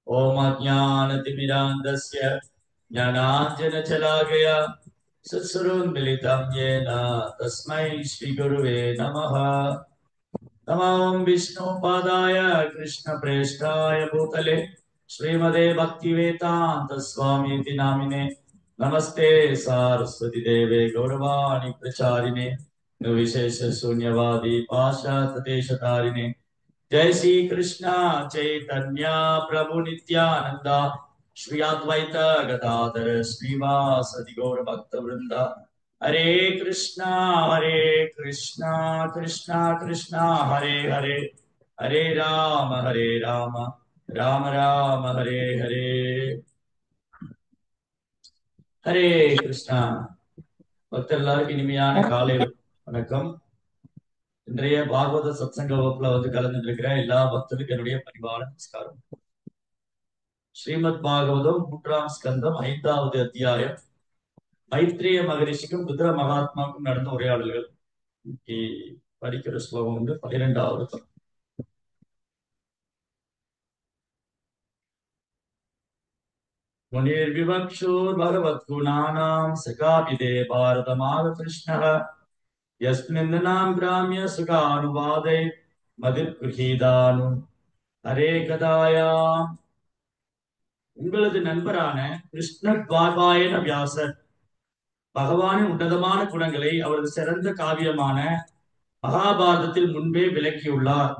ओम अज्ञानतिमिरान्धस्य ज्ञानाञ्जनशलाकया सत्स्वरूपमिलितं येन तस्मै श्रीगुरुवे नमः। नमो विष्णुपादाय कृष्णप्रेष्ठाय भूतले श्रीमते भक्तिवेदान्त स्वामीति नामिने नमस्ते सारस्वती देवे गौरवाणी प्रचारिणे निर्विशेष शून्यवादी पाशातदेशतारिणे जय श्री कृष्ण चैतन्य प्रभु नित्यानंद श्री अद्वैत गदाधर श्रीवासदि गौर भक्त वृंदा हरे कृष्णा कृष्णा कृष्णा हरे हरे हरे राम राम राम हरे हरे हरे कृष्णा பக்தர் எல்லாருக்கும் இனிமையான காலை வணக்கம். இன்றைய பாகவத சத்சங்க வகுப்புல கலந்துட்டு இருக்கிற எல்லா பக்தருக்கும் என்னுடைய பணிவான நமஸ்காரம். ஸ்ரீமத் பாகவதம் 3ஆம் ஸ்கந்தம் 5வது அத்தியாயம் மைத்ரேய மகரிஷிக்கும் புத்திர மகாத்மாவுக்கும் நடந்த உரையாடல்கள். படிக்கிற ஸ்லோகம் 12வது. முனிர் விவக்ஷூர் பகவத் குணானாம் சகாபிதே பாரதமாக கிருஷ்ணः யஸ்மின் நாம் கிராமிய சுகானுவாதை மதிர் குஹீதானு ஹரே கதாயாம். உங்களது நண்பரான கிருஷ்ண துவாபாயன வியாசர் பகவானின் உன்னதமான குணங்களை அவரது சிறந்த காவியமான மகாபாரதத்தில் முன்பே விளக்கியுள்ளார்.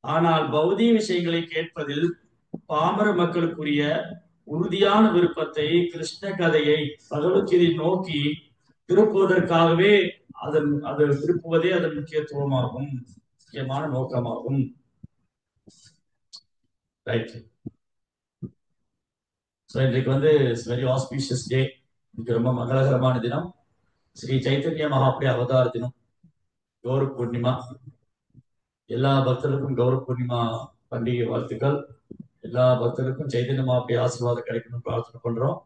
ஆனால் பௌதிக விஷயங்களை கேட்பதில் பாமர மக்களுக்குரிய உறுதியான விருப்பத்தை கிருஷ்ண கதையை பகவத்கீதை நோக்கி திருப்புவதற்காகவே அதை திருப்புவதே அதன் முக்கியத்துவமாகும், முக்கியமான நோக்கமாகும். ரைட். இன்றைக்கு வெரி ஆஸ்பீஷியஸ் டே. இன்னைக்கு ரொம்ப மங்களகரமான தினம். ஸ்ரீ சைத்தன்ய மகாபிரிய அவதார தினம், கௌர பூர்ணிமா. எல்லா பக்தர்களுக்கும் கௌர பூர்ணிமா பண்டிகை வாழ்த்துக்கள். எல்லா பக்தர்களுக்கும் சைத்தன்ய மகாபிரிய ஆசீர்வாதம் கிடைக்கணும்னு பிரார்த்தனை பண்றோம்.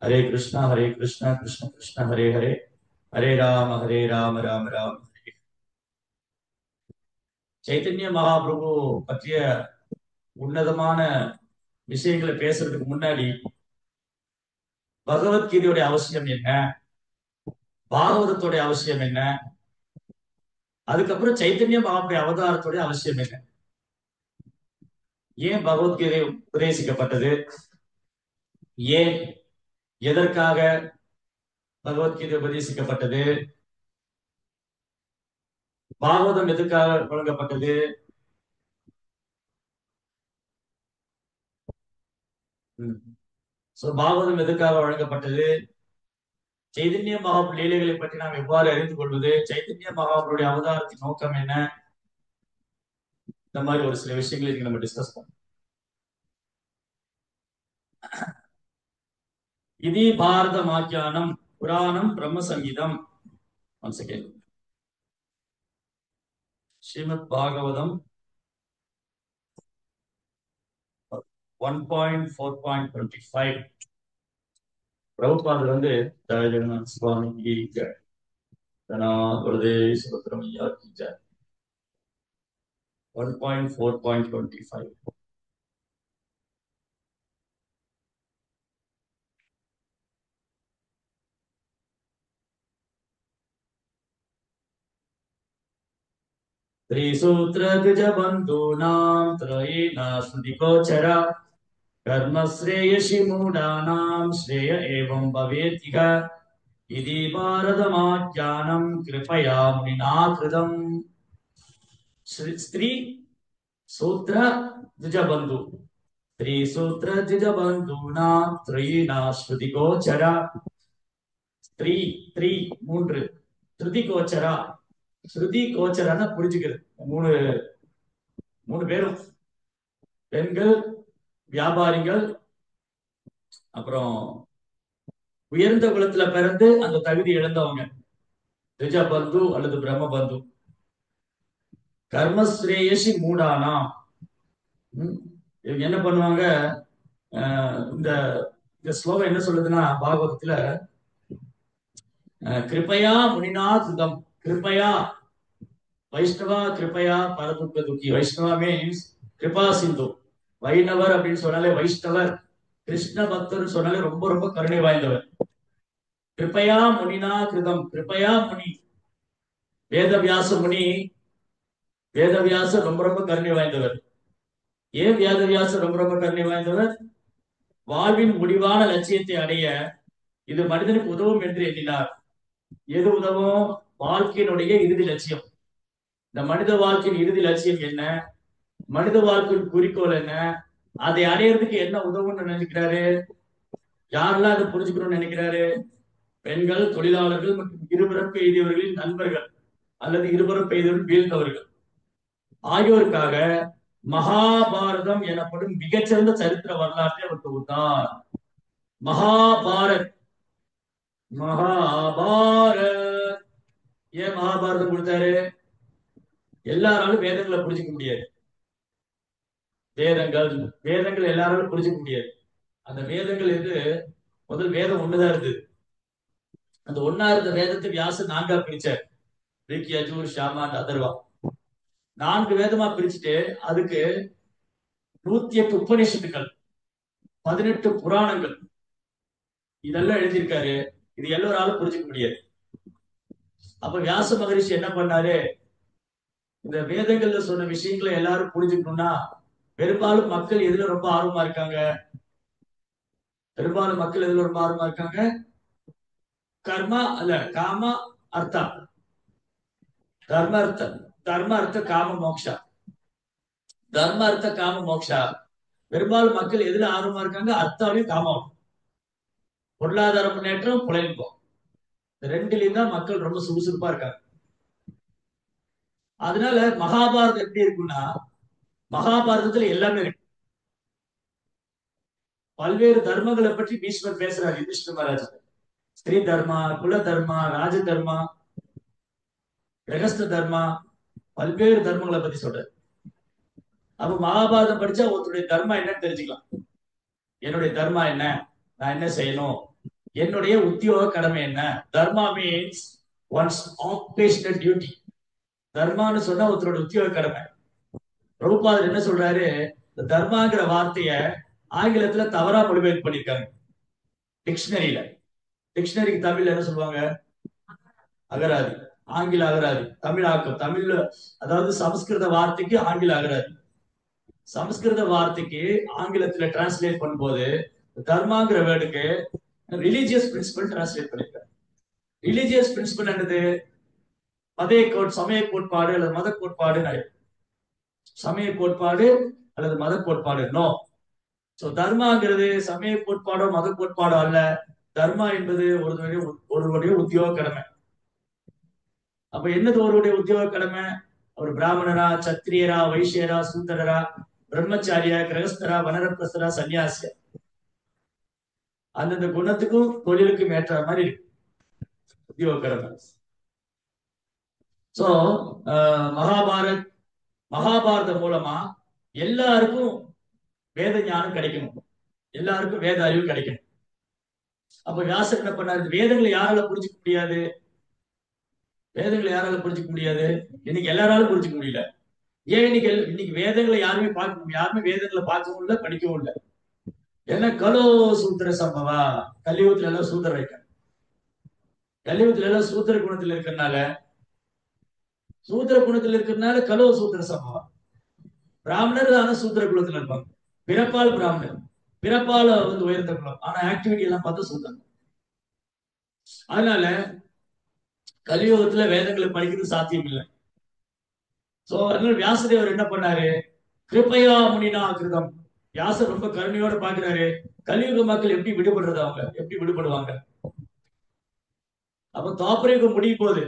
ஹரே கிருஷ்ணா கிருஷ்ண கிருஷ்ண ஹரே ஹரே, ஹரே ராம ராம ராம ஹரே. சைத்தன்ய மகாபிரபு பற்றிய உன்னதமான விஷயங்களை பேசுறதுக்கு முன்னாடி பகவத்கீதையுடைய அவசியம் என்ன, பாகவதத்துடைய அவசியம் என்ன, அதுக்கப்புறம் சைத்தன்ய மகாபிரிய அவதாரத்துடைய அவசியம் என்ன, ஏன் பகவத்கீதை உபதேசிக்கப்பட்டது, ஏன் எதற்காக பகவத்கீதை உபதேசிக்கப்பட்டது, பாகவதம் எதற்காக வழங்கப்பட்டது, பாகவதம் எதற்காக வழங்கப்பட்டது, சைதன்ய மகாபு லீலைகளை பற்றி நாம் எவ்வாறு அறிந்து கொள்வது, சைதன்ய மகாபுருடைய அவதாரத்தின் நோக்கம் என்ன, இந்த மாதிரி ஒரு சில விஷயங்களை நம்ம டிஸ்கஸ் பண்ணோம். இது பாரத மாக்கியானம் புராணம் பிரம்ம சங்கீதம். Once again Srimad Bhagavatam 1.4.25. பிரபுபாதர் ஜெய ஜெகநாத் சுவாமி சுபத்திரம் ஐயா கி ஜெய். 1.4.25. त्रिसूत्र द्विज बंधूनां त्रयीना श्रुति गोचरा कर्म श्रेयसि मूढानां श्रेय एवं भवेत्तिह इति भारतमाख्यानं कृपया मुनिना कृतं. स्त्री सूत्र द्विज बंधु, त्रिसूत्र द्विज बंधूनां त्रयीना श्रुति गोचरा. ஸ்திரீ த்ரீ மூன்று, ஸ்ருதி கோச்சரா. ஸ்ருதி கோச்சரான புரிஞ்சுக்கிறது. மூணு பேரும் பெண்கள், வியாபாரிகள், அப்புறம் உயர்ந்த குலத்துல பிறந்து அந்த தகுதி இழந்தவங்க, திஜ பந்து அல்லது பிரம்ம பந்து. கர்மஸ்ரேயசி மூடானா, இவங்க என்ன பண்ணுவாங்க, இந்த ஸ்லோகம் என்ன சொல்லுதுன்னா பாகவதத்துல கிருபையா முனினா சுதம். கிருபையா வைஷ்ணவா, கிருபையா பரதுக்க துக்கி. வைஷ்ணவா மீன்ஸ் கிருபா சிந்து. வைணவர் அப்படின்னு சொன்னாலே வைஷ்ணவர், கிருஷ்ண பக்தர் சொன்னாலே ரொம்ப ரொம்ப கருணை வாய்ந்தவர். கிருபையா முனினா கிருதம், கிருபையா முனி வேதவியாச முனி, வேதவியாசர் ரொம்ப ரொம்ப கருணை வாய்ந்தவர். ஏன் வேதவியாசர் ரொம்ப ரொம்ப கருணை வாய்ந்தவர்? வாழ்வின் முடிவான லட்சியத்தை அடைய இது மனிதனுக்கு உதவும் என்று எண்ணினார். எது உதவும்? வாழ்க்கையினுடைய இறுதி லட்சியம். இந்த மனித வாழ்க்கையின் இறுதி லட்சியம் என்ன, மனித வாழ்க்கையின் குறிக்கோள் என்ன, அதை அடையிறதுக்கு என்ன உதவும்னு நினைக்கிறாரு? யாரெல்லாம் அதை புரிஞ்சுக்கணும்னு நினைக்கிறாரு? பெண்கள், தொழிலாளர்கள் மற்றும் இருபுறம் எய்தியவர்களின் நண்பர்கள் அல்லது இருபுறம் எய்தியவர்கள் வீழ்ந்தவர்கள் ஆகியோருக்காக மகாபாரதம் எனப்படும் மிகச்சிறந்த சரித்திர வரலாற்றை அவர் தொகுத்தார். மகாபாரத், மகாபாரத். ஏன் மகாபாரதம் கொடுத்தாரு? எல்லாராலும் வேதங்களை புரிஞ்சுக்க முடியாது. வேதங்கள் வேதங்கள் எல்லாராலும் புரிஞ்சுக்க முடியாது. அந்த வேதங்கள் எது? முதல் வேதம் ஒண்ணுதான் இருந்தது. அந்த ஒன்னா இருந்த வேதத்தை வியாசர் நான்கா பிரிச்சார். ரிக், யஜூர், ஷாமா, அதர்வா, 4 வேதமா பிரிச்சுட்டு அதுக்கு 108 உபநிஷத்துக்கள், 18 புராணங்கள், இதெல்லாம் எழுதியிருக்காரு. இது எல்லோராலும் புரிஞ்சுக்க முடியாது. அப்ப வியாச மகரிஷி என்ன பண்ணாரு? இந்த வேதங்கள்ல சொன்ன விஷயங்களை எல்லாரும் புரிஞ்சுக்கணும்னா பெரும்பாலும் மக்கள் எதுல ரொம்ப ஆர்வமா இருக்காங்க? பெரும்பாலும் மக்கள் எதுல ரொம்ப ஆர்வமா இருக்காங்க? கர்மா அல்ல, காமா, அர்த்தா. தர்ம அர்த்த, தர்ம அர்த்த காம மோக்ஷா, தர்ம அர்த்த காம மோக்ஷா. பெரும்பாலும் மக்கள் எதுல ஆர்வமா இருக்காங்க? அர்த்தாவையும் காமாவும். பொருளாதார முன்னேற்றம், புலன்பம், இந்த ரெண்டுலயும் தான் மக்கள் ரொம்ப சுறுசுறுப்பா இருக்காங்க. அதனால மகாபாரதம் எப்படி இருக்குன்னா, மகாபாரதத்துல எல்லாமே இருக்கு. பல்வேறு தர்மங்களை பற்றி பீஷ்மர் பேசுறாரு யுதிஷ்டிர மகாராஜ். ஸ்திரீ தர்மா, குல தர்மா, ராஜ தர்மா, கிரகஸ்த தர்மா, பல்வேறு தர்மங்களை பத்தி சொல்றாரு. அப்ப மகாபாரதம் படிச்சா ஒருத்தருடைய தர்மா என்னன்னு தெரிஞ்சுக்கலாம். என்னுடைய தர்மா என்ன, நான் என்ன செய்யணும், என்னுடைய உத்தியோக கடமை என்ன. தர்மா மீன்ஸ் ஒன்ஸ் ஆக்குபேஷனல் டியூட்டி. தர்மான்னு சொன்னா ஒருத்தரோட உத்தியோக கடமை. பிரபுபாதர் என்ன சொல்றாரு? இந்த தர்மாங்கிற வார்த்தைய ஆங்கிலத்துல தவறா மொழிபெயர்ப்பு பண்ணிருக்காங்க டிக்ஷனரியில. டிக்ஷனரிக்கு தமிழ்ல என்ன சொல்லுவாங்க? அகராதி. ஆங்கில அகராதி, தமிழ் ஆக்கம். தமிழ்ல அதாவது சமஸ்கிருத வார்த்தைக்கு ஆங்கில அகராதி. சமஸ்கிருத வார்த்தைக்கு ஆங்கிலத்துல டிரான்ஸ்லேட் பண்ணும்போது தர்மாங்கிற வேர்டுக்கு ரிலீஜியஸ் பிரின்சிபல் டிரான்ஸ்லேட் பண்ணிருக்காங்க. ரிலீஜியஸ் பிரின்சிபல் என்னது? சமய கோட்பாடு அல்லது மத கோட்பாடு. சமய கோட்பாடு அல்லது மத கோட்பாடு நோ. சோ தர்மாங்கிறது சமய கோட்பாடோ மத கோட்பாடோ அல்ல. தர்மா என்பது ஒருவருடைய உத்தியோக கடமை. அப்ப என்னது ஒருவருடைய உத்தியோக கடமை? அவர் பிராமணரா, சத்திரியரா, வைசியரா, சூத்திரரா, பிரம்மச்சாரியா, கிரகஸ்தரா, வனரப்பிரஸ்தரா, சன்னியாசியா, அந்தந்த குணத்துக்கும் தொழிலுக்கும் ஏற்ற மாதிரி இருக்கு உத்தியோக கடமை. சோ மகாபாரத், மகாபாரதம் மூலமா எல்லாருக்கும் வேத ஞானம் கிடைக்கணும், எல்லாருக்கும் வேத அறிவு கிடைக்கணும். அப்ப வியாசர் என்ன பண்ணாரு? வேதங்களை யாரால புரிஞ்சுக்க முடியாது? வேதங்களை யாரால புரிஞ்சுக்க முடியாது? இன்னைக்கு எல்லாராலும் புரிஞ்சுக்க முடியல. ஏன்? இன்னைக்கு வேதங்களை யாருமே யாருமே வேதங்களை பார்க்கவும் இல்லை, படிக்கவும் இல்லை. ஏன்னா கலோ சூத்திர சம்பவா, கலியுகத்துல எல்லாம் சூத்திர இருக்காங்க. கலியுகத்துல எல்லாம் சூத்திர குணத்துல இருக்கிறதுனால, சூத்திர குணத்துல இருக்கிறதுனால கலோ சூத்திர சம்பவம். பிராமணர் ஆனா சூத்திர குலத்துல இருப்பாங்க. பிறப்பால் பிராமணர், பிறப்பால உயர்ந்த குலம், ஆனா ஆக்டிவிட்டி எல்லாம் பார்த்தா சூத்திரம். அதனால கலியுகத்துல வேதங்களை படிக்கிறது சாத்தியம் இல்லை. சோ அதனால வியாசதேவர் என்ன பண்ணாரு? கிருபையா முனினா கிருதம். வியாசர் ரொம்ப கருணையோட பாக்குறாரு, கலியுக மக்கள் எப்படி விடுபடுறது, அவங்க எப்படி விடுபடுவாங்க. அப்ப தாப்பரயுகம் முடியும் போது,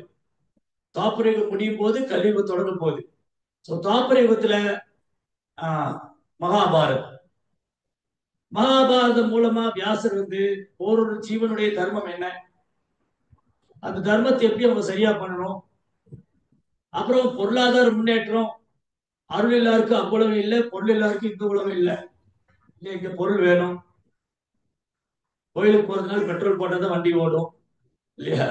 தாப்பரயுகம் முடியும் போது கலியுகம் தொடங்கும் போது. சோ தாப்பரயுகத்துல மகாபாரத், மகாபாரதம் மூலமா வியாசர் ஒரு ஜீவனுடைய தர்மம் என்ன, அந்த தர்மத்தை எப்படி அவங்க சரியா பண்ணணும். அப்புறம் பொருளாதார முன்னேற்றம். அருள் எல்லாருக்கும் அவ்வளவு இல்லை, பொருள் எல்லாருக்கும் இந்த உலகம் இல்லை. இங்க பொருள் வேணும். கோயிலுக்கு போறதுனால பெட்ரோல் போட்டாதான் வண்டி ஓடும் இல்லையா?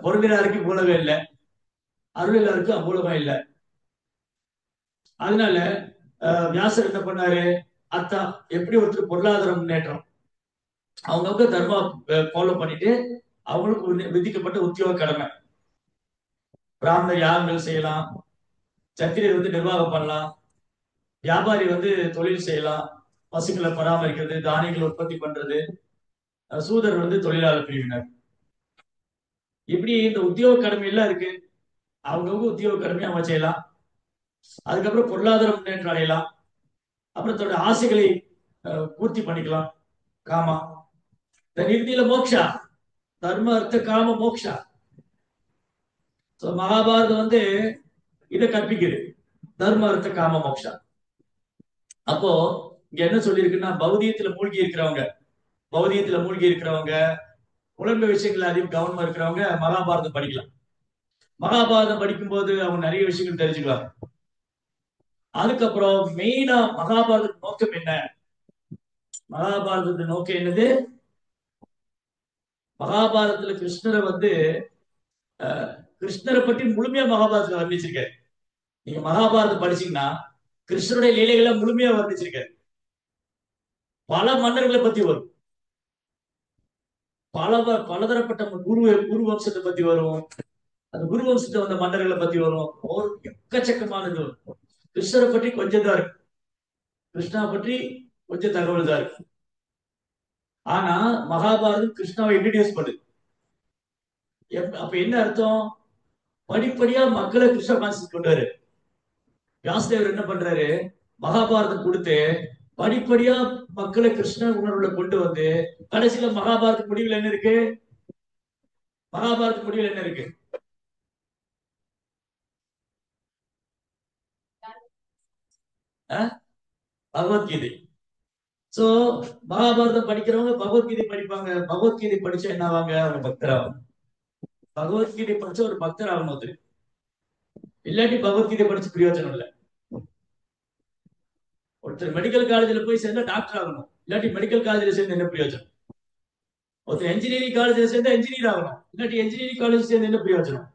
பொருள் எல்லாருக்கும் இவ்வளவே இல்லை, அருள் எல்லாருக்கும் அவ்வளவா இல்லை. அதனால வியாசர் என்ன பண்ணாரு? அதான் எப்படி ஒருத்தர் பொருளாதார முன்னேற்றம், அவங்கவுங்க தர்மா ஃபாலோ பண்ணிட்டு அவங்களுக்கு விதிக்கப்பட்ட உத்தியோக கடமை. பிராமணர் யாகங்கள் செய்யலாம், சத்திரியர் வந்து நிர்வாகம் பண்ணலாம், வியாபாரி வந்து தொழில் செய்யலாம், பசுக்களை பராமரிக்கிறது, தானியங்களை உற்பத்தி பண்றது, சூதர் வந்து தொழிலாளர் பிரிவினர். இப்படி இந்த உத்தியோக கடமை எல்லாம் இருக்கு. அவங்கவுங்க உத்தியோக கடமையை அவங்க செய்யலாம். அதுக்கப்புறம் பொருளாதார முன்னேற்றம் அடையலாம். அப்புறம் தன்னோட ஆசைகளை பூர்த்தி பண்ணிக்கலாம். காமா இறுதியில மோக்ஷா, தர்ம அர்த்த காம மோக்ஷா. மகாபாரதம் வந்து இதை கற்பிக்குது, தர்ம அர்த்த காம மோக்ஷா. அப்போ இங்க என்ன சொல்லியிருக்குன்னா, பௌதியத்துல மூழ்கி இருக்கிறவங்க, புலன்ப விஷயங்கள் அதிகம் கவனமா இருக்கிறவங்க மகாபாரதம் படிக்கலாம். மகாபாரதம் படிக்கும்போது அவங்க நிறைய விஷயங்கள் தெரிஞ்சுக்குவாங்க. அதுக்கப்புறம் மெயினா மகாபாரத நோக்கம் என்ன? மகாபாரதத்தின் நோக்கம் என்னது? மகாபாரதத்துல கிருஷ்ணரை வந்து கிருஷ்ணரை பற்றி முழுமையா மகாபாரதத்துல வர்ணிச்சிருக்காரு. நீங்க மகாபாரதம் படிச்சீங்கன்னா கிருஷ்ணருடைய லீலைகளை முழுமையா வர்ணிச்சிருக்காரு. பல மன்னர்களை பத்தி வரும், பலதரப்பட்ட குரு வம்சத்தை பத்தி வரும், அந்த குரு வம்சத்தை வந்த மன்னர்களை பத்தி வரும். ஒரு எக்கச்சக்கமானது வரும். கிருஷ்ணரை பற்றி கொஞ்சம் தான் இருக்கு, கிருஷ்ணா பற்றி கொஞ்சம் தகவல் தான் இருக்கு. ஆனா மகாபாரதம் கிருஷ்ணாவை இன்ட்ரடியூஸ் பண்ணுது. அப்ப என்ன அர்த்தம்? படிப்படியா மக்களை கிருஷ்ண கான்செப்ட் கொண்டாரு. வியாசதேவர் என்ன பண்றாரு? மகாபாரதம் கொடுத்து படிப்படியா மக்களை கிருஷ்ண உணர்வுல கொண்டு வந்து கடைசியில மகாபாரத முடிவில் என்ன இருக்கு? மகாபாரத முடிவில் என்ன இருக்கு? பகவத்கீதை. சோ மகாபாரதம் படிக்கிறவங்க பகவத்கீதை படிப்பாங்க. பகவத்கீதை படிச்சா என்ன ஆவாங்க? அவங்க பக்தராகும். பகவத்கீதை படிச்ச ஒரு பக்தர் ஆகும்போது, இல்லாட்டி பகவத்கீதை படிச்சு பிரயோஜனம் இல்லை. ஒருத்தர் மெடிக்கல் காலேஜ்ல போய் சேர்ந்தா டாக்டர் ஆகணும், இல்லாட்டி மெடிக்கல் காலேஜ்ல சேர்ந்து என்ன பிரயோஜனம்? ஒருத்தர் என்ஜினியரிங் காலேஜ்ல சேர்ந்தா என்ஜினியர் ஆகணும், இல்லாட்டி என்ஜினியரிங் காலேஜ் சேர்ந்து என்ன பிரயோஜனம்?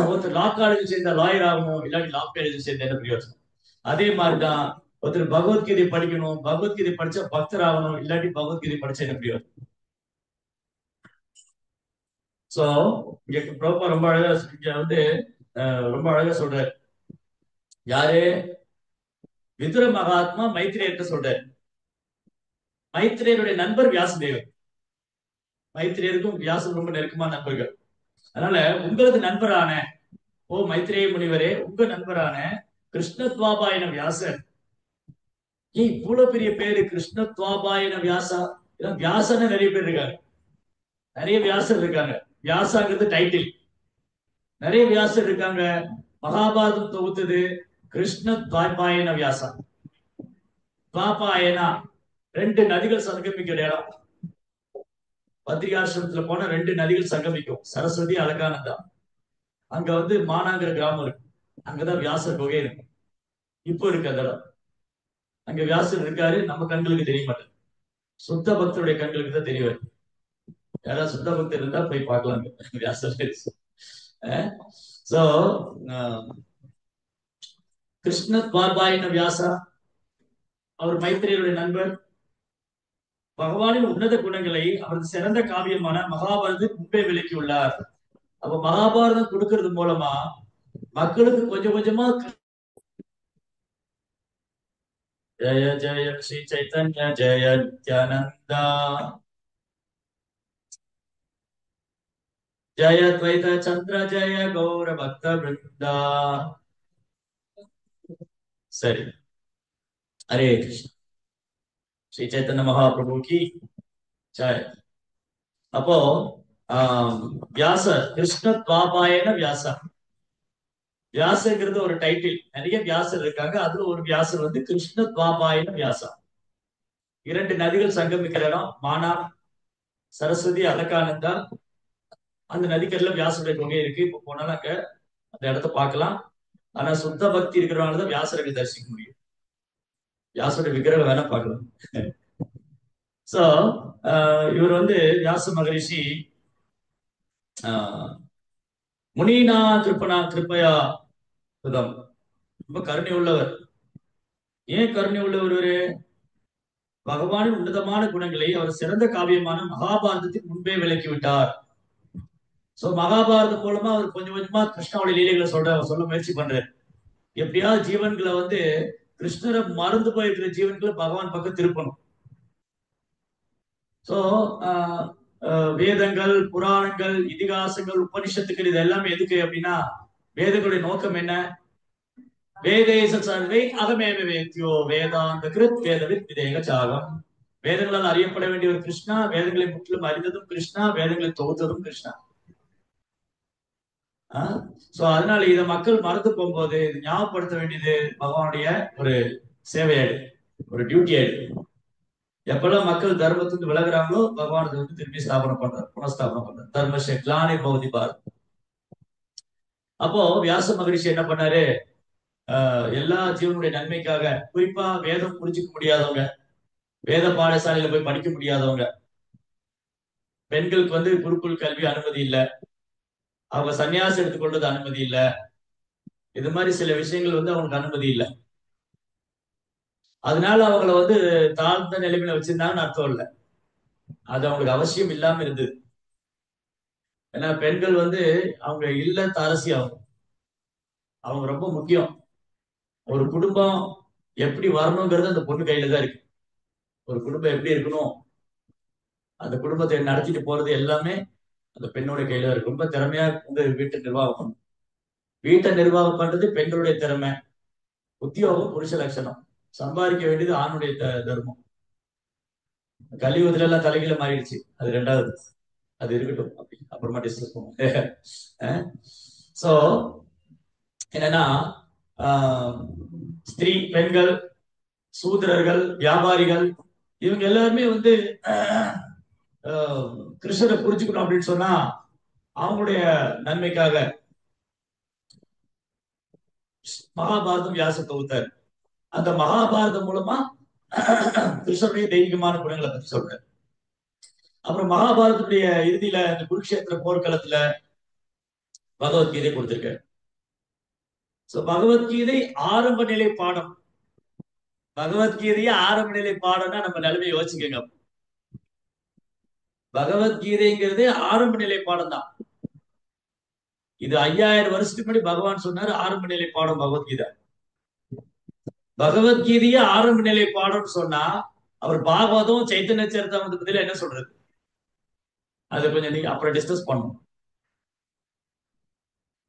ஒருத்தர் லா காலேஜ் சேர்ந்தா லாயர் ஆகணும், இல்லாட்டி லா காலேஜ் சேர்ந்து என்ன பிரயோஜனம்? அதே மாதிரிதான் ஒருத்தர் பகவத்கீதை படிக்கணும், பகவத்கீதை படிச்சா பக்தர் ஆகணும், இல்லாட்டி பகவத்கீதை படிச்சா என்ன பிரயோஜனம்? சோ இங்க ரொம்ப அழகா இங்க வந்து ரொம்ப அழகா சொல்றாரு. யாரு? விதுர மகாத்மா மைத்ரேயர்கிட்ட சொல்றாரு. மைத்ரேயருடைய நண்பர் வியாசதேவர். மைத்ரேயருக்கும் வியாசம் ரொம்ப நெருக்கமான நண்பர்கள். அதனால உங்களது நண்பரான மைத்ரேய முனிவரே, உங்க நண்பரான கிருஷ்ணத்வாபாயன வியாசர். ஏன் இவ்வளவு பெரிய பேரு கிருஷ்ணத்வாபாயன வியாசா? வியாசன்னு நிறைய பேர் இருக்காங்க, நிறைய வியாசர் இருக்காங்க. வியாசாங்கிறது டைட்டில். நிறைய வியாசர் இருக்காங்க. மகாபாரதம் தொகுத்தது கிருஷ்ணத்வாபாயன வியாசா. துவாபாயனா ரெண்டு நதிகள் சங்கமிக்கிற இடம். பத்ரிகாசிரமத்துல போன ரெண்டு நதிகள் சங்கமிக்கும், சரஸ்வதி, அலகானந்தா. அங்க வந்து மானாங்கிற கிராமம் இருக்கு, அங்கதான் வியாசர் குகை இருக்கு. இப்போ இருக்கு அந்த இடம். அங்க வியாசர் இருக்காரு, நம்ம கண்களுக்கு தெரிய மாட்டேன், சுத்த பக்தருடைய கண்களுக்கு தான் தெரியவாரு. யாராவது சுத்த பக்தர் இருந்தா போய் பார்க்கலாம் வியாசர். சோ கிருஷ்ண துவாபாயின வியாசா, அவர் மைத்திரியருடைய நண்பர். பகவானின் உன்னத குணங்களை அவரது சிறந்த காவியமான மகாபாரதம் முன்பே விளக்கியுள்ளார். அப்ப மகாபாரதம் கொடுக்கறது மூலமா மக்களுக்கு கொஞ்சம் கொஞ்சமா ஜெய ஜெய ஸ்ரீ சைத்தன்ய ஜெய நித்யானந்தா, ஜெய துவைத சந்திர ஜெய கௌர பக்த பிருந்தா. சரி, ஹரே கிருஷ்ண. ஸ்ரீ சைத்தன்ய மகாபிரபு கி ஜெய். அப்போ வியாச கிருஷ்ண துவாபாயன வியாசா. வியாசங்கிறது ஒரு டைட்டில், நிறைய வியாசர் இருக்காங்க. அதுல ஒரு வியாசர் வந்து கிருஷ்ண துவாபாயன வியாசா. இரண்டு நதிகள் சங்கமிக்கிற இடம் மானா, சரஸ்வதி, அலகானந்தா. அந்த நதிக்கரையில வியாசருடைய குகை இருக்கு. இப்ப போனாலும் அங்க அந்த இடத்த பார்க்கலாம். ஆனா சுத்த பக்தி இருக்கிறவங்கதான் வியாசரை தரிசிக்க முடியும். வியாசருடைய விக்கிரகம் வேணா பார்க்கலாம். சோ இவர் வந்து வியாச மகரிஷி முனினா கிருப்பனா கிருப்பையா சுதம், ரொம்ப கருணை உள்ளவர். ஏன் கருணை உள்ள ஒருவரு? பகவானின் உன்னதமான குணங்களை அவர் சிறந்த காவியமான மகாபாரதத்தின் முன்பே விளக்கி விட்டார். சோ மகாபாரதம் மூலமா அவர் கொஞ்சம் கொஞ்சமா கிருஷ்ணாவுடைய லீலைகளை சொல்ல முயற்சி பண்றாரு. எப்படியாவது ஜீவன்களை கிருஷ்ணரை மறந்து போயிருக்கிற ஜீவன்களை பகவான் பக்கம் திருப்பணும். சோ வேதங்கள், புராணங்கள், இதிகாசங்கள், உபனிஷத்துக்கள் இது எல்லாமே எதுக்கு அப்படின்னா, வேதங்களுடைய நோக்கம் என்ன? வேதேச சர்வை அகமேவ வேத்யோ வேதாந்த கிருத் வேதவித் விதேக சாகம். வேதங்களால் அறியப்பட வேண்டிய ஒரு கிருஷ்ணா, வேதங்களை முற்றிலும் அறிந்ததும் கிருஷ்ணா, வேதங்களை தொகுத்ததும் கிருஷ்ணா. சோ அதனால இதை மக்கள் மறந்து போகும்போது ஞாபகப்படுத்த வேண்டியது பகவானுடைய ஒரு சேவையாடு, ஒரு டியூட்டி ஆயிடு. எப்பெல்லாம் மக்கள் தர்மத்துக்கு விலகுறாங்களோ பகவான் திருப்பி ஸ்தாபனம் பண்றார், புனஸ்தாபனம் பண்றார். தர்ம கிளானி பகுதி பார். அப்போ வியாச மகரிஷி என்ன பண்ணாரு? எல்லா ஜீவனுடைய நன்மைக்காக, குறிப்பா வேதம் புரிஞ்சுக்க முடியாதவங்க, வேத பாடசாலையில போய் படிக்க முடியாதவங்க, பெண்களுக்கு குருகுல் கல்வி அனுமதி இல்லை, அவங்க சன்னியாசம் எடுத்துக்கொள்றது அனுமதி இல்லை, இது மாதிரி சில விஷயங்கள் அவங்களுக்கு அனுமதி இல்லை. அதனால அவங்கள தாழ்ந்த நிலைமையில வச்சிருந்தாங்கன்னு அர்த்தம் இல்லை. அது அவங்களுக்கு அவசியம் இல்லாம இருந்தது. ஏன்னா பெண்கள் அவங்க இல்லத்த அரசி, அவங்க ரொம்ப முக்கியம். ஒரு குடும்பம் எப்படி வரணுங்கிறது அந்த பொண்ணு கையில தான் இருக்கு. ஒரு குடும்பம் எப்படி இருக்கணும், அந்த குடும்பத்தை நடத்திட்டு போறது எல்லாமே அந்த பெண்ணோட கையில இருக்கு. ரொம்ப திறமையா வீட்டை நிர்வாகம் பண்ணும். வீட்டை நிர்வாகம் பண்றது பெண்களுடைய திறமை. உத்தியோகம் புருஷ லட்சணம். சம்பாதிக்க வேண்டியது ஆணுடைய தர்மம். கலியுகத்துல எல்லாம் தலைகீழ மாறிடுச்சு. அது ரெண்டாவது, அது இருக்கட்டும், அப்புறமா டிஸ்கஸ் பண்ணுவோம். சோ என்னன்னா, ஸ்திரீ, பெண்கள், சூத்திரர்கள், வியாபாரிகள், இவங்க எல்லாருமே கிருஷ்ணரை புரிஞ்சுக்கணும் அப்படின்னு சொன்னா அவங்களுடைய நன்மைக்காக மகாபாரதம் வியாச தொகுத்தார். அந்த மகாபாரதம் மூலமா கிருஷ்ணருடைய தெய்வீகமான குணங்களை பத்தி சொல்றாரு. அப்புறம் மகாபாரதத்துடைய இறுதியில இந்த குருக்ஷேத்திர போர்க்களத்துல பகவத்கீதை கொடுத்திருக்காரு. பகவத்கீதை ஆரம்ப நிலை பாடம். பகவத்கீதையை ஆரம்ப நிலை பாடம்னா நம்ம நிலைமையை யோசிக்கங்க. பகவத்கீதைங்கிறது ஆரம்ப நிலை பாடம் தான். இது 5000 வருஷத்துக்கு முன்னாடி பகவான் சொன்னாரு ஆரம்ப நிலை பாடம் பகவத்கீதை. பகவத்கீதையை ஆரம்ப நிலை பாடம் சொன்னா அவர் பாகவதம், சைத்தன்ய சரிதாமிரதத்துல என்ன சொல்றது? அதை கொஞ்சம் நீங்க அப்புறம் டிஸ்கஸ் பண்ணணும்.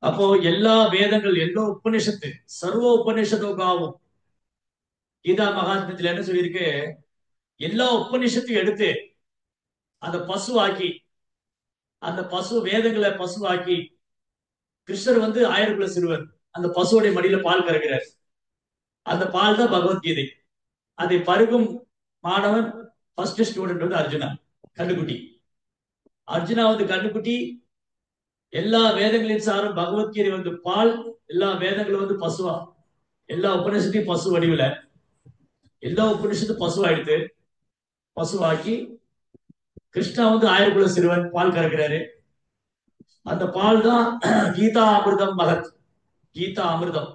அப்போ எல்லா வேதங்கள், எல்லா உபநிஷத்து, சர்வ உபநிஷத்துக்காகவும் கீதா மகாத்மத்துல என்ன சொல்லியிருக்கு? எல்லா உபநிஷத்தையும் எடுத்து அந்த பசுவாக்கி, அந்த பசு வேதங்களை பசுவாக்கி, கிருஷ்ணர் 1000 சிறுவர் அந்த பசுவோடைய மடியில பால் கறக்கிறார். அந்த பால் தான் பகவத்கீதை. அதை பருகும் மாணவன் ஃபர்ஸ்ட் ஸ்டூடெண்ட் அர்ஜுனா, கண்ணுக்குட்டி. அர்ஜுனா கண்ணுக்குட்டி. எல்லா வேதங்களின் சாரும் பகவத்கீதை பால், எல்லா வேதங்களும் பசுவா, எல்லா உபநிஷத்தையும் பசு வடிவுல, எல்லா உபநிஷத்தும் பசுவாயிடுத்து. பசுவாக்கி கிருஷ்ணா 1000 சிறுவன் பால் கறக்கிறாரு. அந்த பால் தான் கீதா அமிர்தம் மகத். கீதா அமிர்தம்,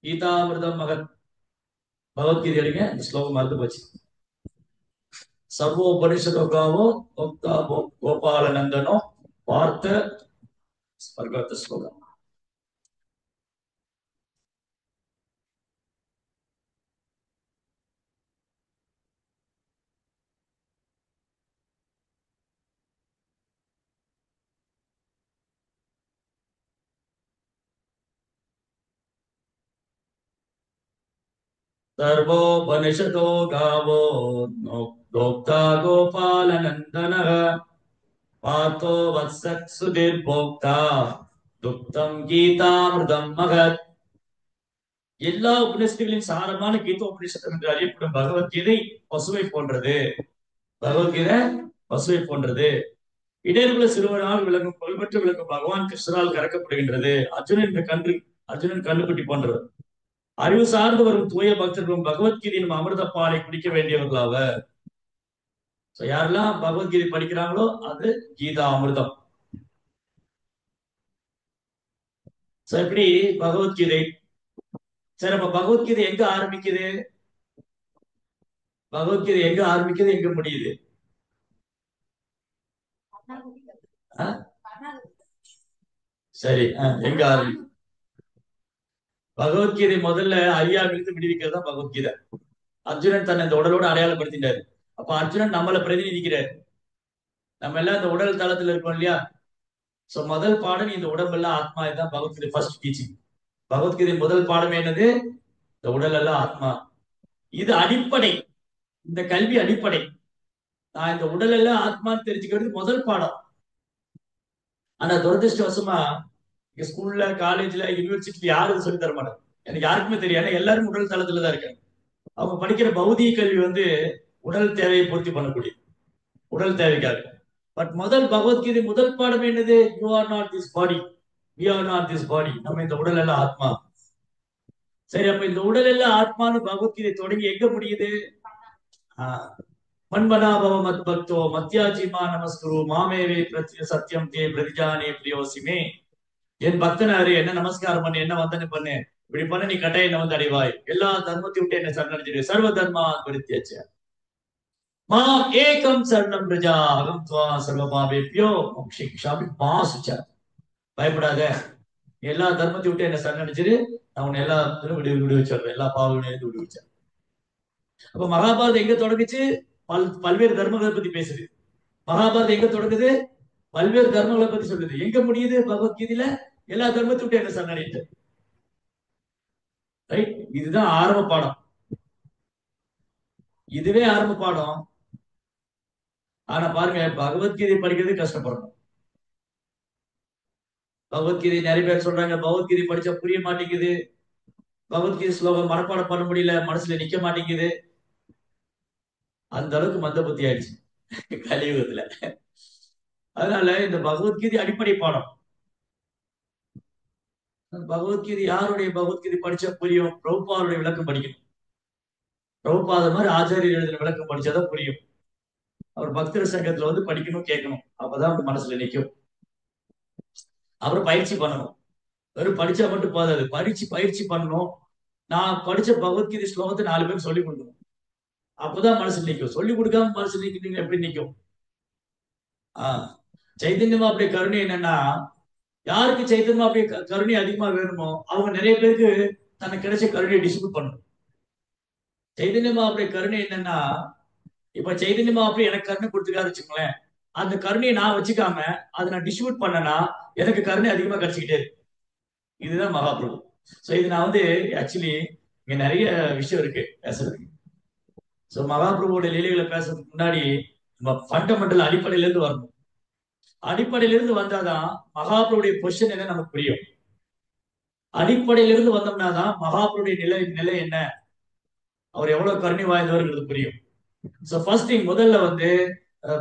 கீதா அமிர்தம் மகத். பகவத்கீதை எடுங்க, இந்த ஸ்லோகம் மறந்து போச்சு. சர்வோபனிஷதோகாவோ கோபால நந்தனோ பார்த்த ஸ்வர்கத்த ஸ்லோகம். सर्वोपनिषदो गावो गोप्ता गोपालनन्दनः पार्थो वत्सः सुधीर्भोक्ता दुक्तम கீதாமிர்தம் மகத். எல்லா உபநிஷத்துகளின் சாரமான கீதா உபநிஷத்து என்று அறியப்படும் பகவத்கீதை பசுவை போன்றது. பகவத்கீதை பசுவை போன்றது. இடையிலுள்ள சிறுவனால் விளங்கும் புகழ்பெற்று விளங்கும் பகவான் கிருஷ்ணரால் கறக்கப்படுகின்றது. அர்ஜுனன் கண்ணுக்குட்டி போன்றது. அறிவு சார்ந்து வரும் தூய பக்தர்களும் பகவத்கீதையின் அமிர்த பாலை குடிக்க வேண்டியவர்களாவர். யாரெல்லாம் பகவத்கீதை படிக்கிறாங்களோ அது கீதா அமிர்தம். எப்படி பகவத்கீதை சரி, அப்ப பகவத்கீதை எங்க ஆரம்பிக்குது? பகவத்கீதை எங்க ஆரம்பிக்குது, எங்க முடியுது? ஆ? சரி, எங்க ஆரம்பி பகவத்கீதை முதல்ல அறியாமையிலிருந்து விடுவிக்கிறது தான் பகவத்கீதை. அர்ஜுனன் தன்னை இந்த உடலோட அடையாளப்படுத்திட்டாரு. அப்ப அர்ஜுனன் நம்மளை பிரதிநிதிக்கிறார். நம்ம எல்லாம் இந்த உடல் தளத்துல இருக்கோம் இல்லையா? சோ முதல் பாடம் இந்த உடம்பெல்லாம் ஆத்மா. இதுதான் பகவத்கீதை ஃபர்ஸ்ட் டீச்சிங். பகவத்கீதை முதல் பாடம் என்னது? இந்த உடல் எல்லாம் ஆத்மா. இது அடிப்படை. இந்த கல்வி அடிப்படை. நான் இந்த உடல் எல்லாம் ஆத்மான்னு தெரிஞ்சுக்கிறது முதல் பாடம். ஆனா துரதிருஷ்டவசமா இங்க ஸ்கூல்ல, காலேஜ்ல, யூனிவர்சிட்டில யாரும் சொல்லி தர மாட்டாங்க. எனக்கு யாருக்குமே தெரியாது. ஏன்னா எல்லாரும் உடல் தளத்துல தான் இருக்காங்க. அவங்க படிக்கிற பௌதிக கல்வி வந்து உடல் தேவையை பூர்த்தி பண்ணக்கூடிய உடல் தேவைக்காக. பட் முதல் பகவத்கீதை முதல் பாடம் என்னது? You are not this body, we are not this body. நம்ம இந்த உடல் எல்லாம் ஆத்மா. சரி, அப்ப இந்த உடல் எல்லாம் ஆத்மான்னு பகவத்கீதை தொடங்கி எங்க முடியுது? மன்மனாபவ மத் பக்தோ மத்யாஜிமா நமஸ்குரு மாமேவே பிரத்ய சத்தியம் தே பிரதிஜானே பிரியோசிமே. என் பக்தனாரு என்ன நமஸ்காரம் பண்ணு, என்ன வந்தனை பண்ணு, இப்படி பண்ண நீ கட்டாயம் என்ன வந்து அடைவாய். எல்லா தர்மத்தையும் விட்டு என்ன சரணடைஞ்சிரு. சர்வ தர்மா பரித்யஜ்ய மாம் ஏகம் சரணம் பிரஜா அகம் துவா சர்வ பாபேப்யோ மோக்ஷயிஷ்யாமி மா சுச்ச. பயப்படாத, நீ எல்லா தர்மத்தையும் விட்டு என்ன சரணடைஞ்சிரு, நான் உன்னை எல்லா விடுவிச்சிடுறேன், எல்லா பாவங்களையும் விடுவிச்சேன். அப்ப மகாபாரதம் எங்க தொடங்குச்சு? பல்வேறு தர்மங்களை பத்தி பேசுது. மகாபாரதம் எங்க தொடங்குது? பல்வேறு தர்மங்களை பத்தி சொல்லுது. எங்க முடியுது? பகவத்கீதையில எல்லா தர்மத்தை விட்டு என்ன சரணடைந்து. ரைட், இதுதான் ஆரம்ப பாடம். இதுவே ஆரம்ப பாடம். ஆனா பாருங்க, பகவத்கீதை படிக்கிறது கஷ்டப்படணும். பகவத்கீதை நிறைய பேர் சொல்றாங்க பகவத்கீதை படிச்சா புரிய மாட்டேங்குது, பகவத்கீதை ஸ்லோகம் மனப்பாடம் பண்ண முடியல, மனசுல நிக்க மாட்டேங்குது. அந்த அளவுக்கு மந்த புத்தி ஆயிடுச்சு கலியுகத்துல. அதனால இந்த பகவத்கீதை அடிப்படை பாடம். பகவத்கீதை யாருடைய பகவத்கீதை படிச்சா புரியும்? பிரபுபாதுடைய விளக்கம் படிக்கணும். பிரபுபாத மாதிரி ஆச்சாரியர் எழுதின விளக்கம் படிச்சாதான் புரியும். அவர் பக்தர் சங்கத்துல வந்து படிக்கணும், கேட்கணும். அப்பதான் மனசுல நிற்கும். அப்புறம் பயிற்சி பண்ணணும். வெறும் படிச்சா மட்டும் போதாது, பயிற்சி பண்ணணும். நான் படிச்ச பகவத்கீதை ஸ்லோகத்தை 4 பேருக்கு சொல்லிக் கொடுக்கணும். அப்பதான் மனசு நிற்கும். சொல்லிக் கொடுக்காம மனசு நிற்கிறீங்க, எப்படி நிற்கும்? சைத்தன்யமா அப்படியே கருணை என்னன்னா, யாருக்கு சைத்தன்யமா அப்படியே கருணை அதிகமா வேணுமோ அவங்க நிறைய பேருக்கு தனக்கு கிடைச்ச கருணையை டிஸ்ட்ரிபியூட் பண்ணணும். சைதன்யமா அப்படியே கருணை என்னன்னா, இப்ப சைதன்யமா அப்படி எனக்கு கருணை கொடுத்துக்காரு வச்சுக்கோங்களேன், அந்த கருணையை நான் வச்சுக்காம அதை நான் டிஸ்ட்ரிபியூட் பண்ணனா எனக்கு கருணை அதிகமா கிடைச்சிக்கிட்டே இருக்கு. இதுதான் மகாபிரபு. சோ இது நான் வந்து ஆக்சுவலி இங்க நிறைய விஷயம் இருக்கு பேசுறதுக்கு. சோ மகாபிரபுவோட லீலைகளை பேசுறதுக்கு முன்னாடி நம்ம ஃபண்டமெண்டல் அடிப்படையில இருந்து வரணும். அடிப்படையில இருந்து வந்தாதான் மகாபிரபுடைய பொசிஷன் என்ன நமக்கு புரியும். அடிப்படையில இருந்து வந்தோம்னா தான் மகாபிரபுடைய நிலை என்ன, அவர் எவ்வளவு கருணை வாய்ந்தவர்ங்கிறது புரியும். சோ ஃபர்ஸ்ட் திங், முதல்ல வந்து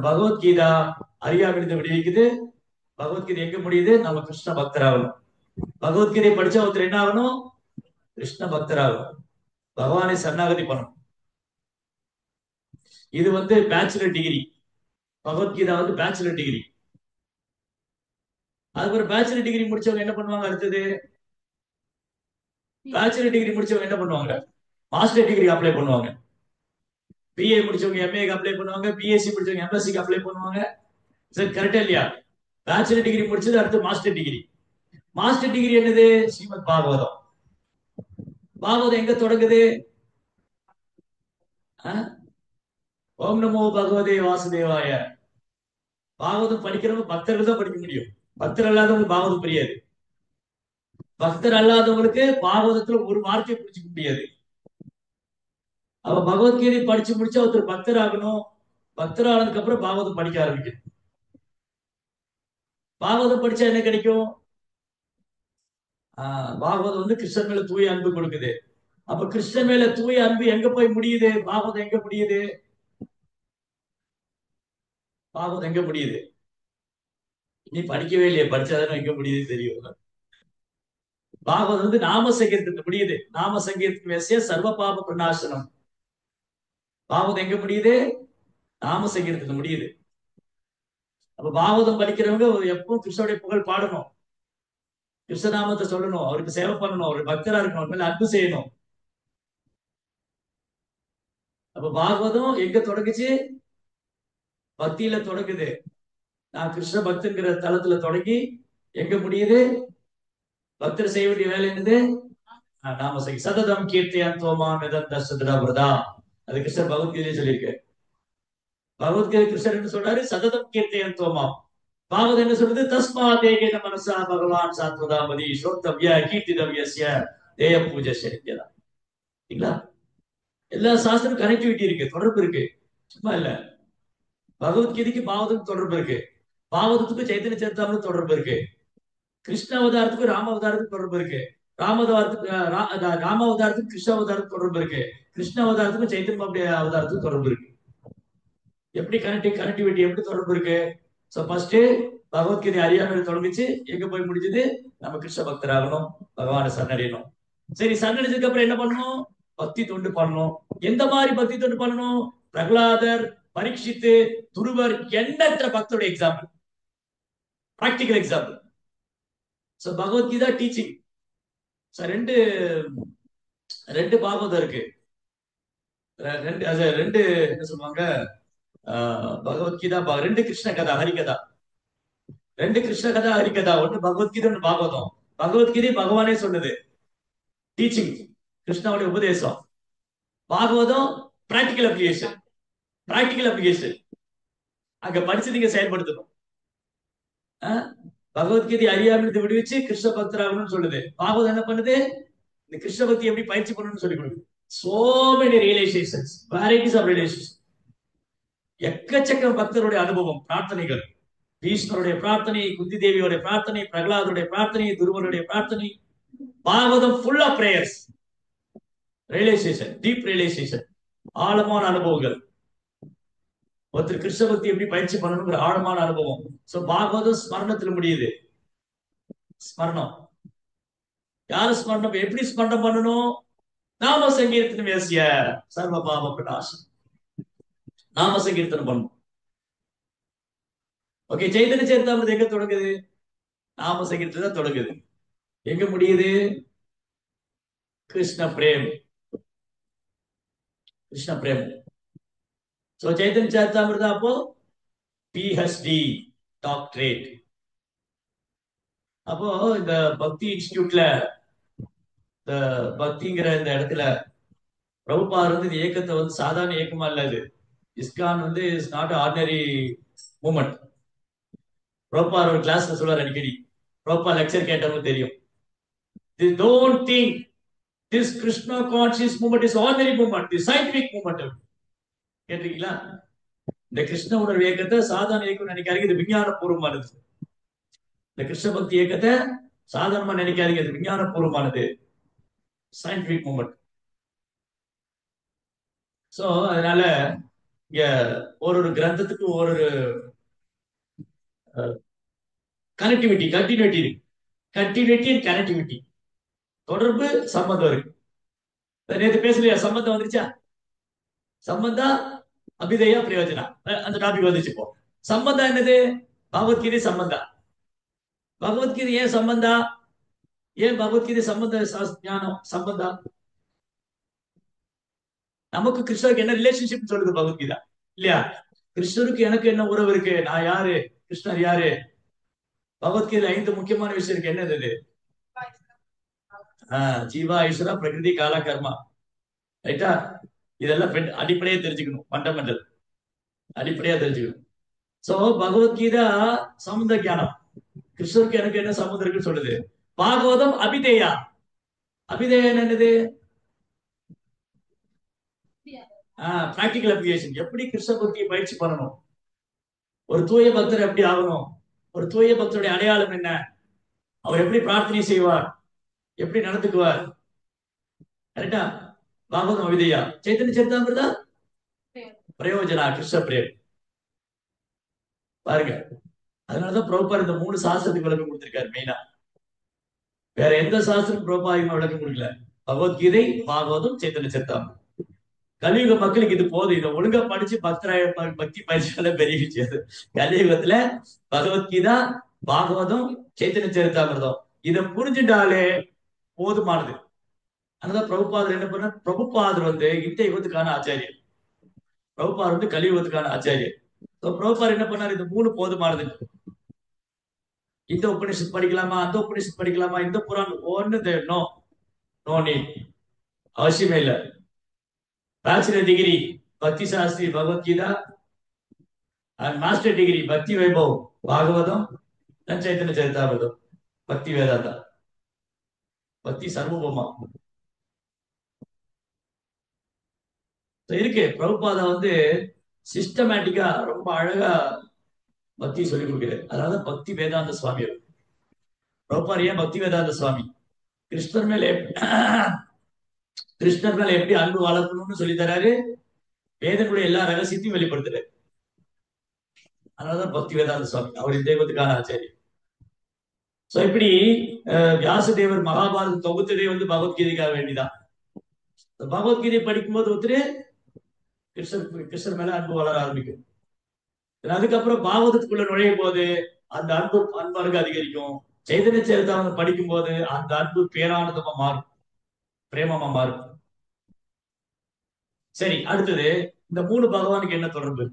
பகவத்கீதா அறியாவிலிருந்து விடுவிக்குது. பகவத்கீதை எங்க முடியுது? நம்ம கிருஷ்ண பக்தராகணும். பகவத்கீதை படிச்சா ஒருத்தர் என்ன ஆகணும்? கிருஷ்ண பக்தராகணும். பகவானை சரணாகதி பண்ணணும். இது வந்து பேச்சுலர் டிகிரி. பகவத்கீதா வந்து பேச்சுலர் டிகிரி. அதுக்கு ஒரு பேச்சுலர் டிகிரி முடிச்சவங்க என்ன பண்ணுவாங்க? அடுத்தது பேச்சுலர் டிகிரி முடிச்சவங்க என்ன பண்ணுவாங்க? மாஸ்டர் டிகிரி அப்ளை பண்ணுவாங்க. பிஏ முடிச்சவங்க எம்ஏக்கு அப்ளை பண்ணுவாங்க, பிஎஸ்சி முடிச்சவங்க எம்எஸ்சிக்கு அப்ளை பண்ணுவாங்க. சரி, கரெக்டா இல்லையா? பேச்சுலர் டிகிரி முடிச்சது அடுத்து மாஸ்டர் டிகிரி. மாஸ்டர் டிகிரி என்னது? ஸ்ரீமத் பாகவதம். பாகவதம் எங்க தொடங்குது? ஓம் நமோ பகவதே வாசுதேவாய. பாகவதம் படிக்கிறவங்க பக்தர்கள் தான் படிக்க முடியும். பக்தர் அல்லாதவங்க பாகவதம் புரியாது. பக்தர் அல்லாதவங்களுக்கு பாகவதத்துல ஒரு வார்த்தையை புரிஞ்சுக்க முடியாது. அவ பகவத்கீதை படிச்சு முடிச்சா ஒருத்தர் பக்தர் ஆகணும். பக்தர் ஆனதுக்கு அப்புறம் பாகவதம் படிக்க ஆரம்பிக்கணும். பாகவதம் படிச்சா என்ன கிடைக்கும்? பாகவதம் வந்து கிருஷ்ணன் மேல தூய அன்பு கொடுக்குது. அப்ப கிருஷ்ணன் மேல தூய அன்பு எங்க போய் முடியுது? பாகவதம் எங்க முடியுது? பாகவதம் எங்க முடியுது? நீ படிக்கவே இல்லையே, படிச்சாதானே எங்க முடியுது தெரியும். பாகவதம் வந்து நாம சங்கீர்த்தத்துல முடியுது. நாம சங்கீர்த்தன சர்வ பாப பிரணாசனம். பாகவதம் எங்க முடியுது? நாம சங்கீர்த்தத்துல முடியுது. அப்ப பாகவதம் படிக்கிறவங்க எப்பவும் கிருஷ்ணனுடைய புகழ் பாடணும். கிருஷ்ணநாமத்தை சொல்லணும், அவருக்கு சேவை பண்ணணும், அவருக்கு பக்தரா இருக்கணும், அவர் மேல அன்பு செய்யணும். அப்ப பாகவதம் எங்க தொடங்குச்சு? பக்தியில தொடங்குது. நான் கிருஷ்ண பக்தங்கிற தளத்துல தொடங்கி எங்க முடியுது? பக்தர் செய்ய வேண்டிய வேலை என்னது? நாம சததம் கீர்த்தியான் தோமா மிதம் தசதா பிரதா. அது கிருஷ்ணர் பகவத்கீதையிலே சொல்லியிருக்கு. பகவத்கீதை கிருஷ்ணர் என்ன சொல்றாரு? சததம் கீர்த்தியான் தோமா. பாகவதம் என்ன சொல்றது? தஸ்மா தேகேன மனசா பகவான் சாத்வதாமதி ஸ்ரோத்தவ்ய கீர்த்திதவ்யஸ்ய தேய பூஜை சரிங்களா? எல்லா சாஸ்திரம் கனெக்டிவிட்டி இருக்கு, தொடர்பு இருக்கு, சும்மா இல்ல. பகவத்கீதைக்கு பாகவதம் தொடர்பு இருக்கு, பாகவதத்துக்கு சைத்தன்ய சரிதாமிரத்துக்கும் தொடர்பு இருக்கு, கிருஷ்ண அவதாரத்துக்கு ராம அவதாரத்துக்கு தொடர்பு இருக்கு, ராம அவதாரத்துக்கு கிருஷ்ண அவதாரத்துக்கு தொடர்பு இருக்கு, கிருஷ்ண அவதாரத்துக்கும் சைத்தன்ய அவதாரத்துக்கும் தொடர்பு இருக்கு. எப்படி கனெக்டிவிட்டி எப்படி தொடர்பு இருக்கு? சோ ஃபர்ஸ்ட் பகவத்கீதை அறியாமல் தொடங்குச்சு, எங்க போய் முடிஞ்சது? நம்ம கிருஷ்ண பக்தர் ஆகணும், பகவானை சரணடையணும். சரி, சரணடைஞ்சதுக்கு அப்புறம் என்ன பண்ணணும்? பக்தி தொண்டு பண்ணணும். எந்த மாதிரி பக்தி தொண்டு பண்ணணும்? பிரகலாதர், பரீட்சித்து, துருவர், எண்ணற்ற பக்தருடைய example, practical example. So Bhagavad Gita teaching. ரெண்டு ரெண்டு பாகவதம் இருக்கு. ரெண்டு என்ன சொல்லுவாங்க, பகவத்கீதா ரெண்டு கிருஷ்ண கதா ஹரிகதா. ரெண்டு கிருஷ்ண கதா ஹரிகதா, ஒண்ணு பகவத்கீதை, ஒண்ணு பாகவதம். பகவத்கீதை பகவானே சொன்னது, டீச்சிங், கிருஷ்ணாவுடைய உபதேசம். Bhagavatam practical application. Practical application அங்க படிச்சு நீங்க செயல்படுத்தணும். பகவத்கீதை அறியாமல் விடுவிச்சு கிருஷ்ண பக்தராகணும்னு சொல்லுது. பாகவதம் என்ன பண்ணுது? இந்த கிருஷ்ண பக்தி எப்படி பயிற்சி பண்ணணும்னு சொல்லி கொடுக்குது. So many realisations, varieties of realisation. எக்கச்சக்க பக்தருடைய அனுபவம், பிரார்த்தனைகள். பீஷ்மருடைய பிரார்த்தனை, குந்தி தேவியோட பிரார்த்தனை, பிரகலாதுடைய பிரார்த்தனை, துருவனுடைய பிரார்த்தனை. Bhagavatam full of prayers, realisation, deep realisation, ஆழமான அனுபவங்கள். ஒருத்தர் கிருஷ்ண பக்தி எப்படி பயிற்சி பண்ணணுங்கிற ஆழமான அனுபவம். சோ பாகவதம் ஸ்மரணத்தில் முடியுது. ஸ்மரணம், யாரு ஸ்மரணம்? எப்படி ஸ்மரணம் பண்ணணும்? நாம சங்கீர்த்தனம் வேசிய சர்வ பாவ பிரகாசம். நாம சங்கீர்த்தனம் பண்ணணும். ஓகே, சைதன்ய சரிதாமிரதம் எங்க தொடங்குது? நாம சங்கீர்த்தனம் தான் தொடங்குது. எங்க முடியுது? கிருஷ்ண பிரேம், கிருஷ்ண பிரேம். சோ சைதன்ய சரிதாமிரதம் அப்போ PhD டாக்டரேட். அப்போ இந்த பக்தி இன்ஸ்டிடியூட்ல, இந்த பக்திங்கிற இந்த இடத்துல பிரபுபாதர் இந்த இயக்கத்தை சாதாரண இயக்கமா இல்ல. இது ISKCON is not ordinary movement. பிரபுபாதர் ஒரு கிளாஸ்ல சொல்றாரு அடிக்கடி, பிரபுபாதர் லெக்சர் கேட்டவங்க தெரியும், don't think this Krishna conscious movement is ordinary movement, this scientific movement. கேட்டிருக்கீங்களா? இந்த கிருஷ்ண உணர்வு இயக்கத்தை சாதாரண இயக்கம் நினைக்காதீங்க, இது விஞ்ஞான பூர்வமானது. இந்த கிருஷ்ண பக்தி இயக்கத்தை சாதாரணமா நினைக்காதீங்க, இது விஞ்ஞான பூர்வமானது, சயின்டிபிக் மூமெண்ட். சோ அதனால இங்க ஒரு கிரந்தத்துக்கு ஒரு கனெக்டிவிட்டி, கண்டினியூட்டி இருக்கு. கண்டினியூட்டி அண்ட் கனெக்டிவிட்டி, தொடர்பு, சம்பந்தம் இருக்கு. நேற்று பேசலையா? சம்பந்தம் வந்துருச்சா? சம்பந்தம், அபிதயா, பிரயோஜனா, அந்த டாபிக் வந்துச்சு. இப்போ சம்பந்தம் என்னது? பகவத்கீதை சம்பந்தம். பகவத்கீதை ஏன் சம்பந்தா? ஏன் பகவத்கீதை சம்பந்த ஞானம் சம்பந்தா? நமக்கு கிருஷ்ணருக்கு என்ன ரிலேஷன்ஷிப் சொல்லுது பகவத்கீதா, இல்லையா? கிருஷ்ணருக்கு எனக்கு என்ன உறவு இருக்கு? நான் யாரு, கிருஷ்ணர் யாரு? பகவத்கீதை 5 முக்கியமான விஷயம் இருக்கு. என்னது? ஜீவா, ஈஸ்வரா, பிரகிருதி, காலா, கர்மா. ரைட்டா? இதெல்லாம் அடிப்படையா தெரிஞ்சுக்கணும், ஃபண்டமெண்டல் அடிப்படையா தெரிஞ்சுக்கணும். சோ பகவத்கீதா சமுத ஞானம், கிருஷ்ணருக்கு எனக்கு என்ன சமுதிரம் இருக்குன்னு சொல்லுது. பாகவதம் அபிதேயா. அபிதேயா என்னது? Practical application. எப்படி கிருஷ்ண பக்தியை பயிற்சி பண்ணணும், ஒரு தூய பக்தர் எப்படி ஆகணும், ஒரு தூய பக்தருடைய அடையாளம் என்ன, அவர் எப்படி பிரார்த்தனை செய்வார், எப்படி நடந்துக்குவார். கரெக்டா? பாகவதம் அபிதேயா. சைத்தன்ய சரிதாமிரதா பிரயோஜனா, கிருஷ்ண பிரேம். பாருங்க, அதனாலதான் பிரபுபாதர் இந்த 3 சாஸ்திரத்துக்கு விளக்கம் கொடுத்திருக்காரு மெயினா. வேற எந்த சாஸ்திரம் பிரபுபாதம் விளக்கம் கொடுக்கல. பகவத்கீதை, பாகவதம், சைத்தன்ய சரிதாமிரதம். கலியுக மக்களுக்கு இது போதும், இதை ஒழுங்கா படிச்சு பக்தி பயிற்சியால பெரிய விஷயம். கலியுகத்துல பகவத்கீதா, பாகவதம், சைத்தன்ய சரிதாமிரதம் இதை புரிஞ்சுட்டாலே போதுமானது. அதனால பிரபுபாதர் என்ன பண்ண, பிரபுபாதர் இந்த யுகத்துக்கான ஆச்சாரியர், பிரபுபாதர் கலியுகத்துக்கான ஆச்சாரியர். பிரபுபாதர் என்ன பண்ணாரு, இந்த மூணு போதுமானது. இந்த உபநிஷத் படிக்கலாமா, அந்த உபநிஷத் படிக்கலாமா, இந்த புராணம் ஒண்ணு நோ, நோ நீட், அவசியமே இல்ல. Bachelor degree Bhakti Shastri Bhagavad Gita and master degree Bhakti Vaibhav Bhagavatam Chaitanya சரிதாமிர்தம் பக்தி வேதாந்தா பக்தி சர்வபௌமா இருக்கு. பிரபுபாதா சிஸ்டமேட்டிக்கா ரொம்ப அழகா பக்தி சொல்லிக் கொடுக்கிறார். அதனால பக்தி வேதாந்த சுவாமி. பிரபுபாதர் ஏன் பக்தி வேதாந்த சுவாமி? கிருஷ்ணர் மேல கிருஷ்ணர் மேல எப்படி அன்பு வளர்க்கணும்னு சொல்லி தராரு, வேதனுடைய எல்லா ரகசியத்தையும் வெளிப்படுத்துறாரு. அதனாலதான் பக்தி வேதாந்த சுவாமி அவர் இந்த தெய்வத்துக்கான ஆச்சாரியர். சோ இப்படி வியாசதேவர் மகாபாரதம் தொகுத்ததே பகவத்கீதைக்காக வேண்டிதான். பகவத்கீதை படிக்கும்போது கிருஷ்ணர் மேல அன்பு வளர ஆரம்பிக்கும். அதுக்கப்புறம் பாகவதத்துக்குள்ள நுழையும் போது அந்த அன்பு அதிகரிக்கும். சைதன்ய சரிதாமிர்தம் படிக்கும் போது அந்த அன்பு பேரானந்தமா மாறும், பிரேமமா மாறும். சரி, அடுத்தது இந்த மூணு பகவானுக்கு என்ன தொடர்பு?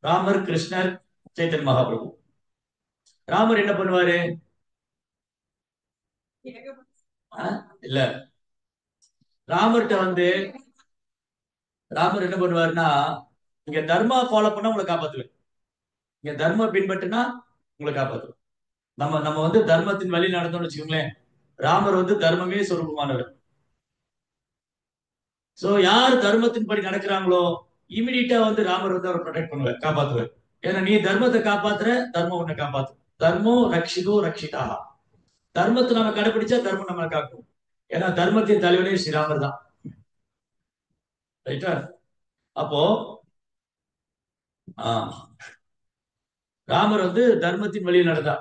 ராமர், கிருஷ்ணர், சைத்தன்ய மகாபிரபு. ராமர் என்ன பண்ணுவாரு? இல்ல, ராமர்கிட்ட ராமர் என்ன பண்ணுவாருன்னா, இங்க தர்மா ஃபாலோ பண்ணா உங்களை காப்பாத்துவேன், இங்க தர்ம பின்பற்றினா உங்களை காப்பாத்துவேன். நம்ம நம்ம தர்மத்தின் வழி நடந்தோம்னு வச்சுக்கோங்களேன், ராமர் தர்மமே சொரூபமானவர். சோ யார் தர்மத்தின் படி நடக்கிறாங்களோ இமிடியட்டா ராமர் அவர் ப்ரொடெக்ட் பண்ணுவார், காப்பாத்துவார். ஏன்னா நீ தர்மத்தை காப்பாத்துற, தர்மம் உன்னை காப்பாத்து. தர்மோ ரக்ஷிதோ ரக்ஷிதா. தர்மத்தை நம்ம கடைபிடிச்சா தர்மம் நம்மளை காக்கும். ஏன்னா தர்மத்தின் தலைவனே ஸ்ரீராமர் தான். ரைட்டா? அப்போ ராமர் தர்மத்தின் வழியில் நடந்தா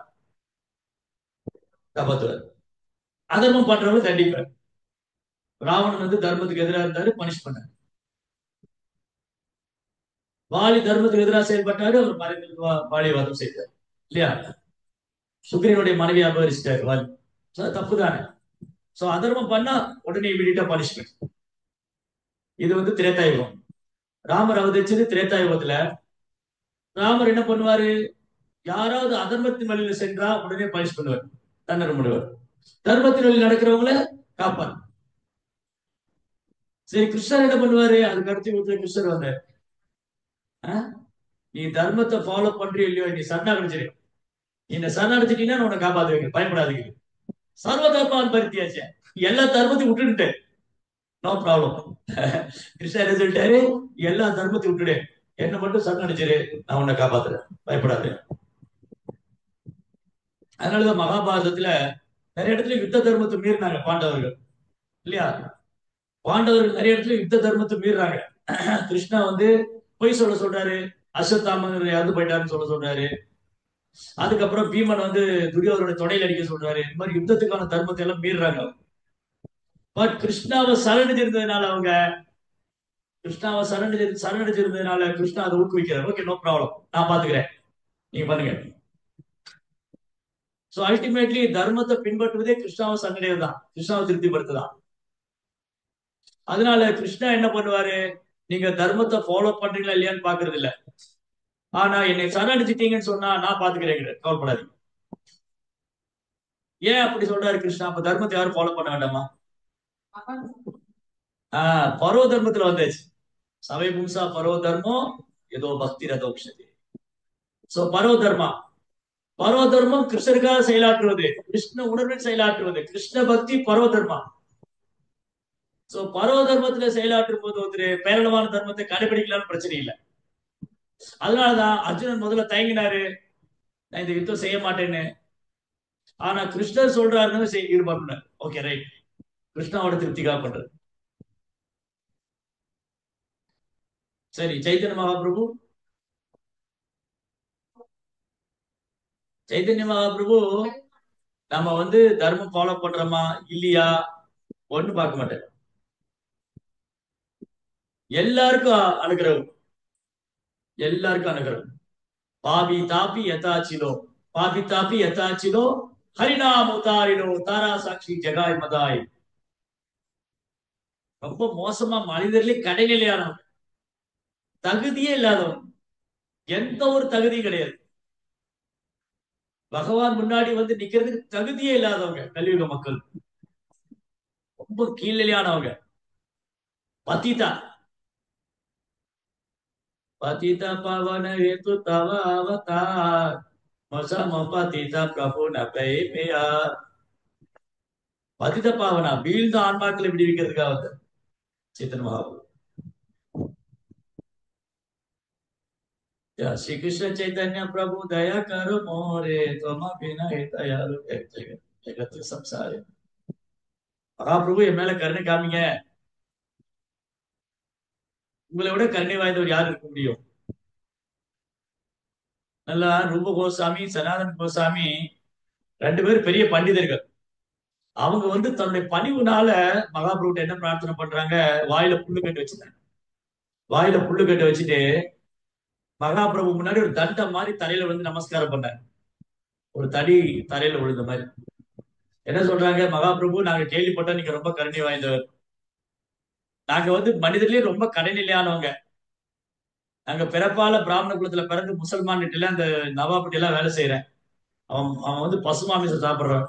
காப்பாத்துவார், அதர்மம் பண்றவங்க தண்டிப்பார். ராவணன் தர்மத்துக்கு எதிராக இருந்தாரு, பனிஷ் பண்ணாரு. வாலி தர்மத்துக்கு எதிராக செயல்பட்டாரு, அவர் மறைந்து வாலிவாதம் செய்தார் இல்லையா? சுக்ரீவனுடைய மனைவி அபகரிச்சிட்டாரு வாலி, தப்பு தானே. சோ அதர்மம் பண்ணா உடனே இமீடியட்டா பனிஷ்மெண்ட். இது திரேதாயுகம். ராமர் அவதரிச்சது திரேதாயுகத்துல. ராமர் என்ன பண்ணுவாரு, யாராவது அதர்மத்தின் வழியில சென்றா உடனே பனிஷ் பண்ணுவார், தண்டனை பண்ணுவார். தர்மத்தின் வழியில் நடக்கிறவங்கள காப்பார். சரி, கிருஷ்ணர் என்ன பண்ணுவாரு? அதுக்கு அடுத்து கிருஷ்ணர் வந்தார். நீ தர்மத்தை ஃபாலோ பண்றியோ இல்லையோ, நீ சரணடைஞ்சிரு, இந்த சரணடைஞ்சிட்டீங்கன்னா உன்னை காப்பாத்துவீங்க, பயப்படாதீங்க. சர்வ தர்மான் பரித்தியாச்ச, எல்லா தர்மத்தையும் விட்டுட்டு நோ ப்ராப்ளம். கிருஷ்ணர் என்ன சொல்லிட்டாரு, எல்லா தர்மத்தையும் விட்டுடு, என்ன மட்டும் சரணடைஞ்சிரு, நான் உன்னை காப்பாத்துறேன், பயப்படாது. அதனாலதான் மகாபாரதத்துல நிறைய இடத்துல யுத்த தர்மத்தை மீறினாங்க பாண்டவர்கள் இல்லையா? பாண்டவர்கள் நிறைய இடத்துல யுத்த தர்மத்தை மீறாங்க. கிருஷ்ணா பொய் சொல்றாரு, அஸ்வத்தாமன் இறந்து போயிட்டாருன்னு சொல்றாரு. அதுக்கப்புறம் பீமன் துரியோதனுடைய தொடையில் அடிக்க சொல்றாரு. இந்த மாதிரி யுத்தத்துக்கான தர்மத்தை எல்லாம் மீறாங்க. பட் கிருஷ்ணாவை சரணடைஞ்சிருந்ததுனால சரணடைஞ்சிருந்ததுனால கிருஷ்ணா அதை ஊக்குவிக்கிறார். ஓகே, நோ ப்ராப்ளம், நான் பாத்துக்கிறேன், நீங்க பண்ணுங்க. சோ அல்டிமேட்லி தர்மத்தை பின்பற்றுவதே கிருஷ்ணாவை சரணடைவது தான், கிருஷ்ணாவை திருப்திப்படுத்துதான். அதனால கிருஷ்ணா என்ன பண்ணுவாரு, நீங்க தர்மத்தை ஃபாலோ பண்றீங்களா இல்லையான்னு பாக்குறது இல்ல, ஆனா என்னை சரணடைச்சிட்டீங்கன்னு சொன்னா நான் பாத்துக்கிறேன், கவலைப்படாதீங்க. ஏன் அப்படி சொல்றாரு கிருஷ்ணா? அப்ப தர்மத்தை யாரும் ஃபாலோ பண்ண வேண்டாமா? பரோ தர்மத்துல வந்தாச்சு. சவை பும்சா பரோ தர்மம் ஏதோ பக்தி ரதோக்ஷதி. சோ பரோ தர்மம் கிருஷ்ணருக்காக செயலாற்றுவது, கிருஷ்ண உணர்வில் செயலாற்றுவது, கிருஷ்ண பக்தி பரோ தர்மம். சோ பரோ தர்மத்துல செயலாற்றும் போது பேரளவான தர்மத்தை கடைபிடிக்கலாம்னு பிரச்சனை இல்லை. அதனாலதான் அர்ஜுனன் முதல்ல தயங்கினாரு, நான் இந்த யுத்தம் செய்ய மாட்டேன்னு. ஆனா கிருஷ்ணர் சொல்றாருன்னு ஈடுபாடு. ஓகே ரைட், கிருஷ்ணாவோட திருப்திக்காக பண்றது. சரி, சைத்தன்ய மகாபிரபு நம்ம தர்மம் ஃபாலோ பண்றோமா இல்லையா ஒண்ணு பார்க்க மாட்டேன். எல்லாருக்கும் அனுகிரகம், எல்லாருக்கும் அனுகிரகம். பாபி தாப்பி யதாச்சிலோ, பாபி தாப்பி யதாச்சிலோ ஹரிநாம் உதாரினோ தாரா சாட்சி ஜெகாய் மதாய். ரொம்ப மோசமா மனிதர்களே கடைநிலையானவங்க, தகுதியே இல்லாதவங்க, எந்த ஒரு தகுதியும் கிடையாது. பகவான் முன்னாடி வந்து நிக்கிறதுக்கு தகுதியே இல்லாதவங்க கலியுக மக்கள், ரொம்ப கீழ்நிலையானவங்க. பத்திதா पतिता पावन हेतु तव अवतार मसम पतिता प्रभु न पै प्यार. பதித பாவனா வீழ்ந்த ஆன்மாக்களை விடுவிக்கிறதுக்காக வந்த चैतन्य महाप्रभु. श्री कृष्ण चैतन्य प्रभु दया करो मोरे तुम बिना हे दयालु जगत जगत संसारे. மகாபிரபு என் மேல கருணை காமிங்க, உங்களை விட கருணை வாய்ந்தவர் யார் இருக்க முடியும்? நல்லா ரூப கோசாமி சனாதன் கோசாமி ரெண்டு பேரும் பெரிய பண்டிதர்கள். அவங்க வந்து தன்னுடைய பணிவுனால மகாபிரபு என்ன பிரார்த்தனை பண்றாங்க, வாயில புல்லு கட்டு வச்சுட்டாங்க. வாயில புல்லு கட்டு வச்சுட்டு மகாபிரபு முன்னாடி ஒரு தண்டம் மாதிரி தலையில விழுந்து நமஸ்காரம் பண்ணாங்க. ஒரு தடி தரையில விழுந்த மாதிரி. என்ன சொல்றாங்க, மகாபிரபு நாங்க கேள்விப்பட்டோம் நீங்க ரொம்ப கருணை வாய்ந்தவர், நாங்க வந்து மனிதர்களே ரொம்ப கடைநிலையானவங்க, நாங்க பிறப்பால பிராமண குலத்துல பிறந்து முசல்மான் வீட்டுல அந்த நவாபட்டி எல்லாம் வேலை செய்யறேன், அவன் அவன் வந்து பசுமாமிசம் சாப்பிடுறான்,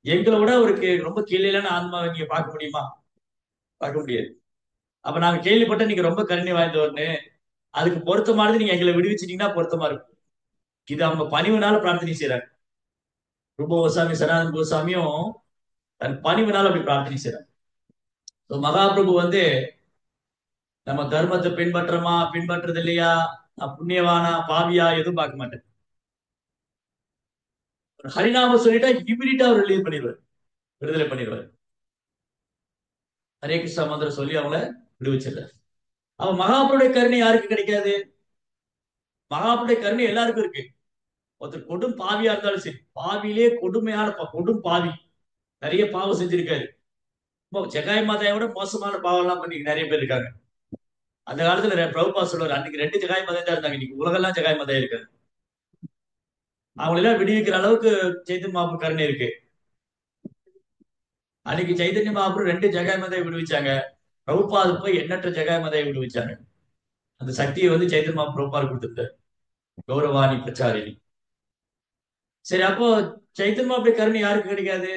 எங்களை விட ஒரு ரொம்ப கீழேயான ஆன்மாவை நீங்க பார்க்க முடியுமா? பார்க்க முடியாது. அப்ப நாங்க கேள்விப்பட்ட நீங்க ரொம்ப கருணை வாய்ந்தவர்னு, அதுக்கு பொருத்தமானது நீங்க எங்களை விடுவிச்சிட்டீங்கன்னா பொருத்தமா இருக்கும். இது அவங்க பணிவுனால பிரார்த்தனை செய்யறாங்க. ரூப கோசாமி சனாதன் கோசாமியும் தன் பணிவுனால அப்படி பிரார்த்தனை செய்யறாங்க. மகாபிரபு வந்து நம்ம தர்மத்தை பின்பற்றமா பின்பற்றது இல்லையா, நான் புண்ணியவானா பாவியா எதுவும் பார்க்க மாட்டேன். ஹரிநாம சொல்லிட்டா இமிடியா அவர் ரிலீவ் பண்ணிடுவார், விடுதலை பண்ணிடுவார். ஹரே கிருஷ்ணா மந்திரம் சொல்லி அவங்கள விடுவிச்சிடுறாரு. அவன் மகாபுருடைய கருணை யாருக்கு கிடைக்காது? மகாபுருடைய கருணை எல்லாருக்கும் இருக்கு. ஒருத்தர் கொடும் பாவியா இருந்தாலும் சரி, பாவிலே கொடுமையான கொடும் பாவி, நிறைய பாவம் செஞ்சிருக்காரு, ஜெகாய் மாதாவை விட மோசமான பாவம் எல்லாம் பண்ணி நிறைய பேர் இருக்காங்க. அந்த காலத்துல பிரபுபா சொல்லுவார், அன்னைக்கு ரெண்டு ஜெகாய் மதம் தான் இருந்தாங்க, இன்னைக்கு உலகெல்லாம் ஜெகாய் மதம் இருக்காரு. அவங்களெல்லாம் விடுவிக்கிற அளவுக்கு சைத்தன்ய மகாபுரு கருணை இருக்கு. அன்னைக்கு சைதன்ய மகாபுரு ரெண்டு ஜெகாய் மதையை விடுவிச்சாங்க, பிரபுபாது போய் எண்ணற்ற ஜெகாய் மதையை விடுவிச்சாங்க. அந்த சக்தியை வந்து சைதன்ய மகாபுரு பிரபுபாது கொடுத்துருந்தார், கௌரவாணி பிரச்சாரிணி. சரி, அப்போ சைத்தன்ய மகாபுரு கருணை யாருக்கு கிடைக்காது?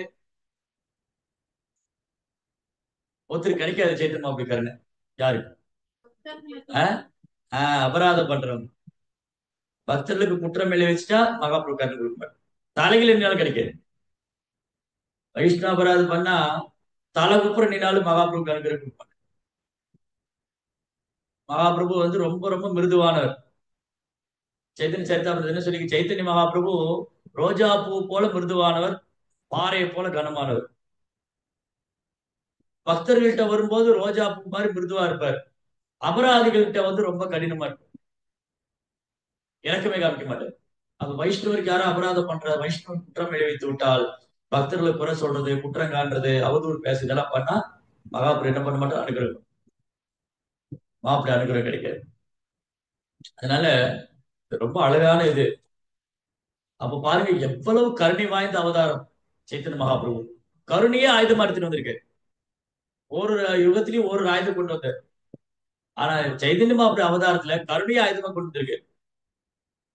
ஒருத்தருக்கு கிடைக்காது சைத்தன்ய மகாபுரு கருணை. யாருக்கு? அபராதம் பண்றவங்க, பக்தர்களுக்கு குற்றம் விளைவிச்சுட்டா மகாபிரபு கருணை கொடுக்க மாட்டார். தலைகள் என்னாலும் கிடைக்காது. வைஷ்ணவ அபராதம் பண்ணா தலை குப்புற நின்னாலும் மகாபிரபு கருணை கொடுப்பாங்க. மகாபிரபு வந்து ரொம்ப ரொம்ப மிருதுவானவர். சைத்தன்ய சரிதாமிரதம் என்ன சொல்லி, சைத்தன்ய மகாபிரபு ரோஜா பூ போல மிருதுவானவர், பாறையை போல கனமானவர். பக்தர்கள்ட்ட வரும்போது ரோஜா பூ மாதிரி மிருதுவா இருப்பார், அபராதிகள்கிட்ட வந்து ரொம்ப கடினமா இருப்பார், இறக்கமே காமிக்க மாட்டார். அப்ப வைஷ்ணவருக்கு யாரும் அபராதம் பண்ற, வைஷ்ணவர் குற்றம் விளைவித்து விட்டால் பக்தர்களை குறை சொல்றது, குற்றம் காண்றது, அவதூறு பேசு, இதெல்லாம் பண்ணா மகாபுரம் என்ன பண்ண மாட்டோம், அனுகிரகம், மாப்பிள்ளை அனுகிரகம் கிடைக்காது. அதனால ரொம்ப அழகான இது. அப்ப பாருங்க எவ்வளவு கருணை வாய்ந்த அவதாரம் சைத்தன்ய மகாபிரபு. கருணையே ஆயுதமா எடுத்துட்டு வந்திருக்கு. ஒரு யுகத்திலையும் ஒரு ஆயுதம் கொண்டு வந்தார். ஆனா சைதன்ய மகாபிரபு அவதாரத்துல கருணையே ஆயுதமா கொண்டு வந்திருக்கு.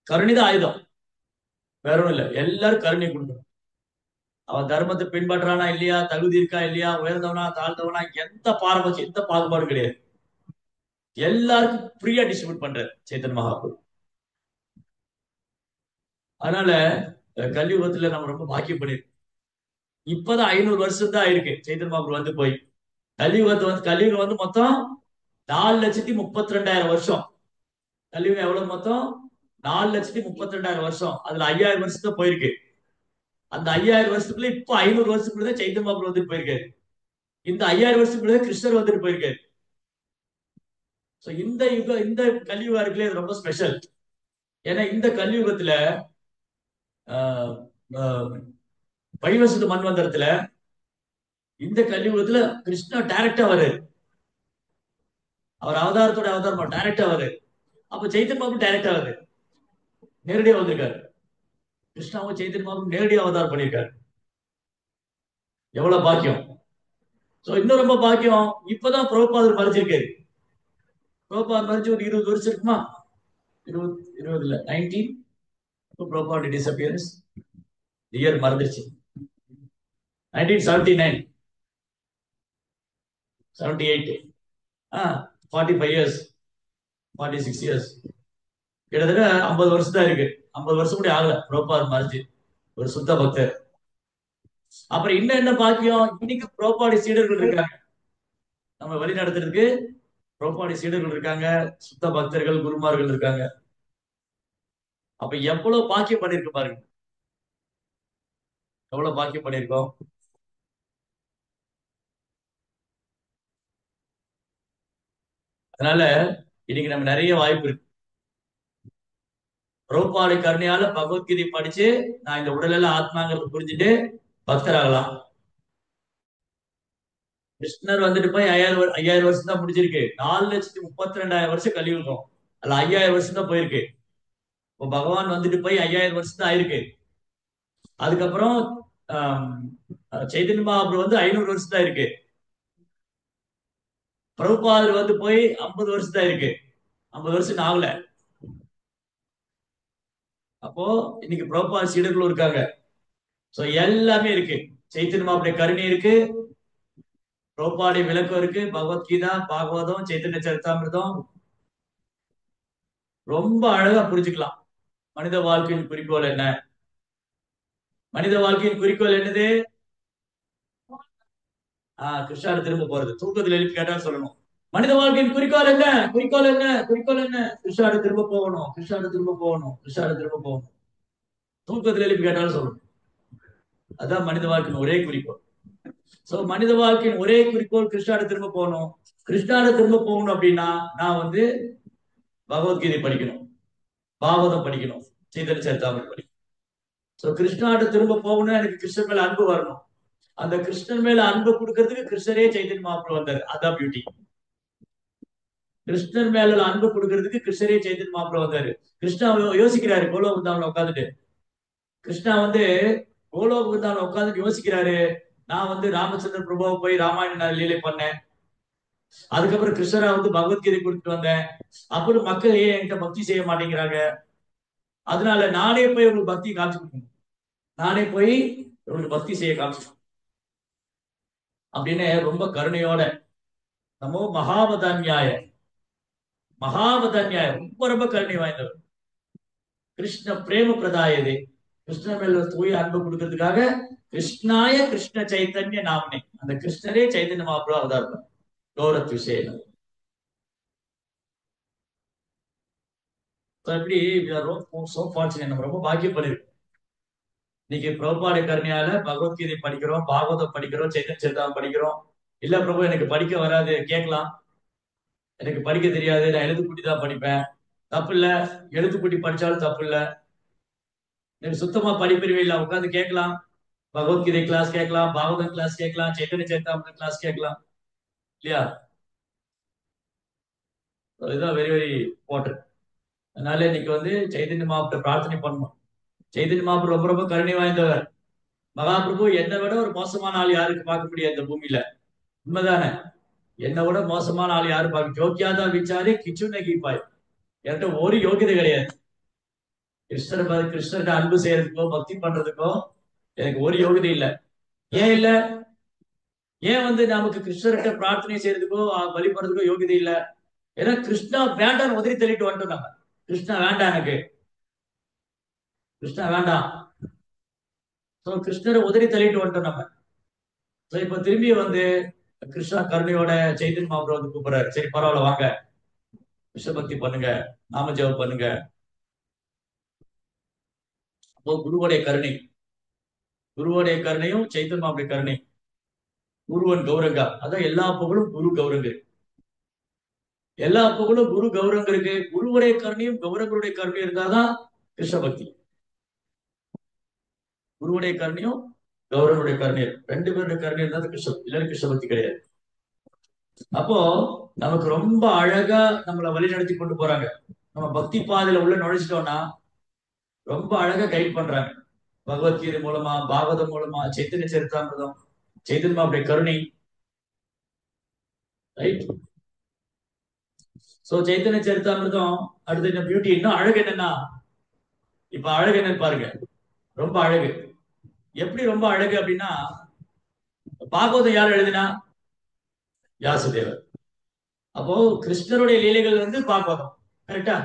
கருணைதான் ஆயுதம், வேற ஒண்ணும் இல்ல. எல்லாரும் கருணை கொடுக்கணும். அவன் தர்மத்தை பின்பற்றானா இல்லையா, தகுதி இருக்கா இல்லையா, உயர்ந்தவனா தாழ்ந்தவனா, எந்த பாரபட்சம் எந்த பாகுபாடும் கிடையாது. எல்லாருக்கும் ஃப்ரீயா டிஸ்ட்ரிபியூட் பண்ற சைத்தன்ய மகாபிரபு. அதனால கலியுகத்துல நம்ம ரொம்ப பாக்கியம் பண்ணிருக்கோம். இப்பதான் 500 வருஷம் தான் இருக்கு சைத்தன்ய மகாபிரபு வந்து போய். கலியுகம் வந்து மொத்தம் 4,32,000 வருஷம். கலியுகம் எவ்வளவு மொத்தம்? 4,32,000 வருஷம். அதுல 5,000 வருஷத்துக்கு போயிருக்கு. அந்த 5,000 வருஷத்துக்குள்ள இப்ப 500 வருஷத்துக்குள்ள சைத்தன்ய மகாபிரபு வந்துட்டு போயிருக்காரு. இந்த 5,000 வருஷத்துக்குள்ள கிருஷ்ணர் வந்துட்டு போயிருக்காரு. இந்த கலியுகம் இருக்குல்ல, இது ரொம்ப ஸ்பெஷல். ஏன்னா இந்த கலியுகத்துல வைவசுத மன்வந்தரத்துல இந்த கலியுகத்துல கிருஷ்ணா டைரக்டா வர்றாரு. அவர் அவதாரத்தோட அவதாரம் டைரக்டா வர்றாரு. அப்ப சைத்தன்ய மகாபிரபு டைரக்டா வருது, நேரடியா வந்திருக்காரு. கிருஷ்ணாவும் சைத்தன்ய மகாபிரபு நேரடி அவதாரம் பண்ணியிருக்காரு. எவ்வளவு பாக்கியம். சோ இன்னும் ரொம்ப பாக்கியம். இப்பதான் பிரபுபாதர் மறைஞ்சிருக்காரு. பிரபுபாதர் மறைஞ்சு ஒரு 20 வருஷம் இருக்குமா? 20 இல்ல 19 பிரபுபாட் டிஸ்அப்பியரன்ஸ் இயர் மறந்துருச்சு. 1979 78 45 இயர்ஸ் 46 இயர்ஸ் கிட்டத்தட்ட 50 வருஷம் தான் இருக்கு. 50 வருஷம் கூட ஆகல பிரபுபாதர் மறைஞ்சு. ஒரு சுத்த பக்தர். அப்புறம் இன்னும் என்ன பாக்கியம், இன்னைக்கு பிரபுபாடி சீடர்கள் இருக்காங்க நம்ம வழி நடத்துறதுக்கு. பிரபுபாடி சீடர்கள் இருக்காங்க, சுத்த பக்தர்கள் குருமார்கள் இருக்காங்க. அப்ப எவ்வளவு பாக்கியம் பண்ணிருக்கு பாருங்க, எவ்வளவு பாக்கியம் பண்ணிருக்கோம். அதனால இன்னைக்கு நம்ம நிறைய வாய்ப்பு இருக்கு. பிரபுபாடி கருணையால பகவத்கீதை படிச்சு நான் இந்த உடலெல்லாம் ஆத்மாங்கிறது புரிஞ்சுட்டு பக்தராகலாம். கிருஷ்ணர் வந்துட்டு போய் 5000 வருஷம் தான் முடிஞ்சிருக்கு. 4,32,000 வருஷம் கலியுகம். அல்ல 5000 வருஷம் தான் போயிருக்கு. இப்போ பகவான் வந்துட்டு போய் 5000 வருஷம் தான் ஆயிருக்கு. அதுக்கப்புறம் ஆம், சைதன்ய மகாபிரபு வந்து 500 வருஷம் தான் இருக்கு. பிரபுபாதர் வந்து போய் 50 வருஷம் தான் இருக்கு. 50 வருஷம் ஆகல. அப்போ இன்னைக்கு பிரபுபாத சீடர்களும் இருக்காங்க. சோ எல்லாமே இருக்கு. சைத்தன்ய மகாபிரபு கருணை இருக்கு, பிரபுபாடி விளக்கம் இருக்கு, பகவத்கீதா, பாகவதம், சைத்தன்ய சரிதாமிர்தம் ரொம்ப அழகா புரிஞ்சுக்கலாம். மனித வாழ்க்கையின் குறிக்கோள் என்ன? மனித வாழ்க்கையின் குறிக்கோள் என்னது? கிருஷ்ணாட திரும்ப போறது. தூக்கத்துல எழுப்பி கேட்டா சொல்லணும், மனித வாழ்க்கையின் குறிக்கோள் என்ன? குறிக்கோள் என்ன? குறிக்கோள் என்ன? கிருஷ்ணாட திரும்ப போகணும், கிருஷ்ணாட திரும்ப போகணும், கிருஷ்ணாட திரும்ப போகணும். தூக்கத்துல எழுப்பி கேட்டாலும் சொல்லணும். அதான் மனித வாழ்க்கையின் ஒரே குறிக்கோள். சோ மனித வாழ்க்கையின் ஒரே குறிக்கோள் கிருஷ்ணாட திரும்ப போகணும். கிருஷ்ணாட திரும்ப போகணும் அப்படின்னா நான் வந்து பகவத்கீதை படிக்கணும், பாகவதம் படிக்கணும், சைத்தன்ய சரிதாமிர்தம் படிக்கணும். சோ கிருஷ்ணாட்ட திரும்ப போகணும்னா எனக்கு கிருஷ்ணன் மேல அன்பு வரணும். அந்த கிருஷ்ணன் மேல அன்பு கொடுக்கறதுக்கு கிருஷ்ணரே சைத்தன்ய மகாபிரபு வந்தாரு. அதான் பியூட்டி. கிருஷ்ணர் மேல அன்பு கொடுக்கறதுக்கு கிருஷ்ணரே சைத்தன்ய மகாபிரபு வந்தாரு. கிருஷ்ணா யோசிக்கிறாரு கோலோக விருந்தாவன உட்காந்துட்டு. கிருஷ்ணா வந்து கோலோக விருந்தாவன உட்காந்துட்டு யோசிக்கிறாரு, நான் வந்து ராமச்சந்திர பிரபுவை போய் ராமாயண லீலை பண்ணேன். அதுக்கப்புறம் கிருஷ்ணரா வந்து பகவத்கீதை கொடுத்துட்டு வந்தேன். அப்புறம் மக்கள் ஏன் என்கிட்ட பக்தி செய்ய மாட்டேங்கிறாங்க? அதனால நானே போய் உங்களுக்கு பக்தி காமிச்சு கொடுக்கணும், நானே போய் உங்களுக்கு பக்தி செய்ய காமிச்சு அப்படின்னு ரொம்ப கருணையோட நம்ம மகாவதான்யாய மகாவதான்யாய ரொம்ப ரொம்ப கருணை வாய்ந்தவர். கிருஷ்ண பிரேம பிரதாயதே, கிருஷ்ண மேல தூய அன்பு கொடுக்கறதுக்காக கிருஷ்ணாய கிருஷ்ண சைத்தன்ய நாமனே, அந்த கிருஷ்ணரே சைத்தன்ய மகாபிரபு அவதாரம். கௌரத் விஷயம் எப்படி சோ ஃபார்ச்சுனேட், நம்ம ரொம்ப பாக்கியம் பண்ணிருக்கோம். இன்னைக்கு பிரபுபாட கருணையால பகவத்கீதை படிக்கிறோம், பாகவதம் படிக்கிறோம், சைத்தன்ய சரிதாமம் படிக்கிறோம். இல்ல பிரபு எனக்கு படிக்க வராது கேட்கலாம், எனக்கு படிக்க தெரியாது, நான் எழுத்துக்கூட்டி தான் படிப்பேன். தப்பு இல்ல, எழுத்துக்கூட்டி படிச்சாலும் தப்பு இல்ல. எனக்கு சுத்தமா படிப்பறிவு இல்லை, உட்காந்து கேட்கலாம். பகவத்கீதை கிளாஸ் கேட்கலாம், பாகவதம் கிளாஸ் கேட்கலாம், சைத்தன்ய சரிதாமிர்தம் கிளாஸ் கேட்கலாம் இல்லையா? இதுதான் வெரி வெரி இம்பார்ட்டன்ட். அதனால இன்னைக்கு வந்து சைத்தன்ய மகாபிரபு பிரார்த்தனை பண்ணணும். சைத்தன்ய மகாபிரபு ரொம்ப ரொம்ப கருணை வாய்ந்தவர். மகாபிரபு என்னை விட ஒரு மோசமான ஆள் யாருக்கு பார்க்க முடியாது இந்த பூமியில. உண்மைதானே? என்னை விட மோசமான ஆள் யாரும் பார்க்க, ஜோக்கியாதா விசாரி கிச்சு நகிப்பாய். என்கிட்ட ஒரு யோகியதை கிடையாது. கிருஷ்ணர்கிட்ட அன்பு செய்யறதுக்கோ பக்தி பண்றதுக்கோ எனக்கு ஒரு யோகிதை இல்லை. ஏன் இல்ல? ஏன் வந்து நமக்கு கிருஷ்ணர்கிட்ட பிரார்த்தனை செய்யறதுக்கோ வழிபடுறதுக்கோ யோகிதை இல்லை? ஏன்னா கிருஷ்ணா வேண்டாம் உதறி தள்ளிட்டு வந்துட்டோம் நம்ம. கிருஷ்ணா வேண்டாம், எனக்கு கிருஷ்ணா வேண்டாம். சோ கிருஷ்ணரை உதறி தள்ளிட்டு வந்துட்டோம் நம்ம. சோ இப்ப திரும்பி வந்து கிருஷ்ணா கருணையோட சைத்தன்ய மகாபிரபு வந்து கூப்பிடுறாரு, சரி பரவாயில்ல வாங்க, விஷபக்தி பண்ணுங்க, நாம ஜெபம் பண்ணுங்க. அப்போ குருவுடைய கருணை, குருவுடைய கருணையும் சைத்தன்ய மகாபிரபு கருணை. குருவன் கௌரங்கா, அதான் எல்லா புகழும் குரு கௌரங்க. எல்லா புகழும் குரு கௌரங்க இருக்கு. குருவுடைய கருணையும் கௌரங்களுடைய கருணையும் இருந்தாதான் கிருஷ்ண பக்தி. குருவுடைய கருணையும் கௌரவனுடைய கருணையும், ரெண்டு பேருடைய கருணை இருந்தா கிருஷ்ண, இல்லைன்னு கிருஷ்ண பக்தி கிடையாது. அப்போ நமக்கு ரொம்ப அழகா நம்மளை வழிநடத்தி கொண்டு போறாங்க. நம்ம பக்தி பாதையில உள்ள நுழைச்சிட்டோம்னா ரொம்ப அழகா கைட் பண்றாங்க. பகவத்கீதை மூலமா, பாகவதம் மூலமா, சைத்தன்ய சரிதாமிர்தம், சைத்தன்ய மாவுடைய கருணை, ரைட்? சோ சைத்தன்ய சரிதாமிர்தம். அடுத்து என்ன பியூட்டி, இன்னும் அழகு என்னன்னா, இப்ப அழகு என்னன்னு பாருங்க. ரொம்ப அழகு. எப்படி ரொம்ப அழகு அப்படின்னா, பாகவதம் யார் எழுதினா? வியாசதேவர். அப்போ கிருஷ்ணருடைய லீலைகள் வந்து பாகவதம், கரெக்டா?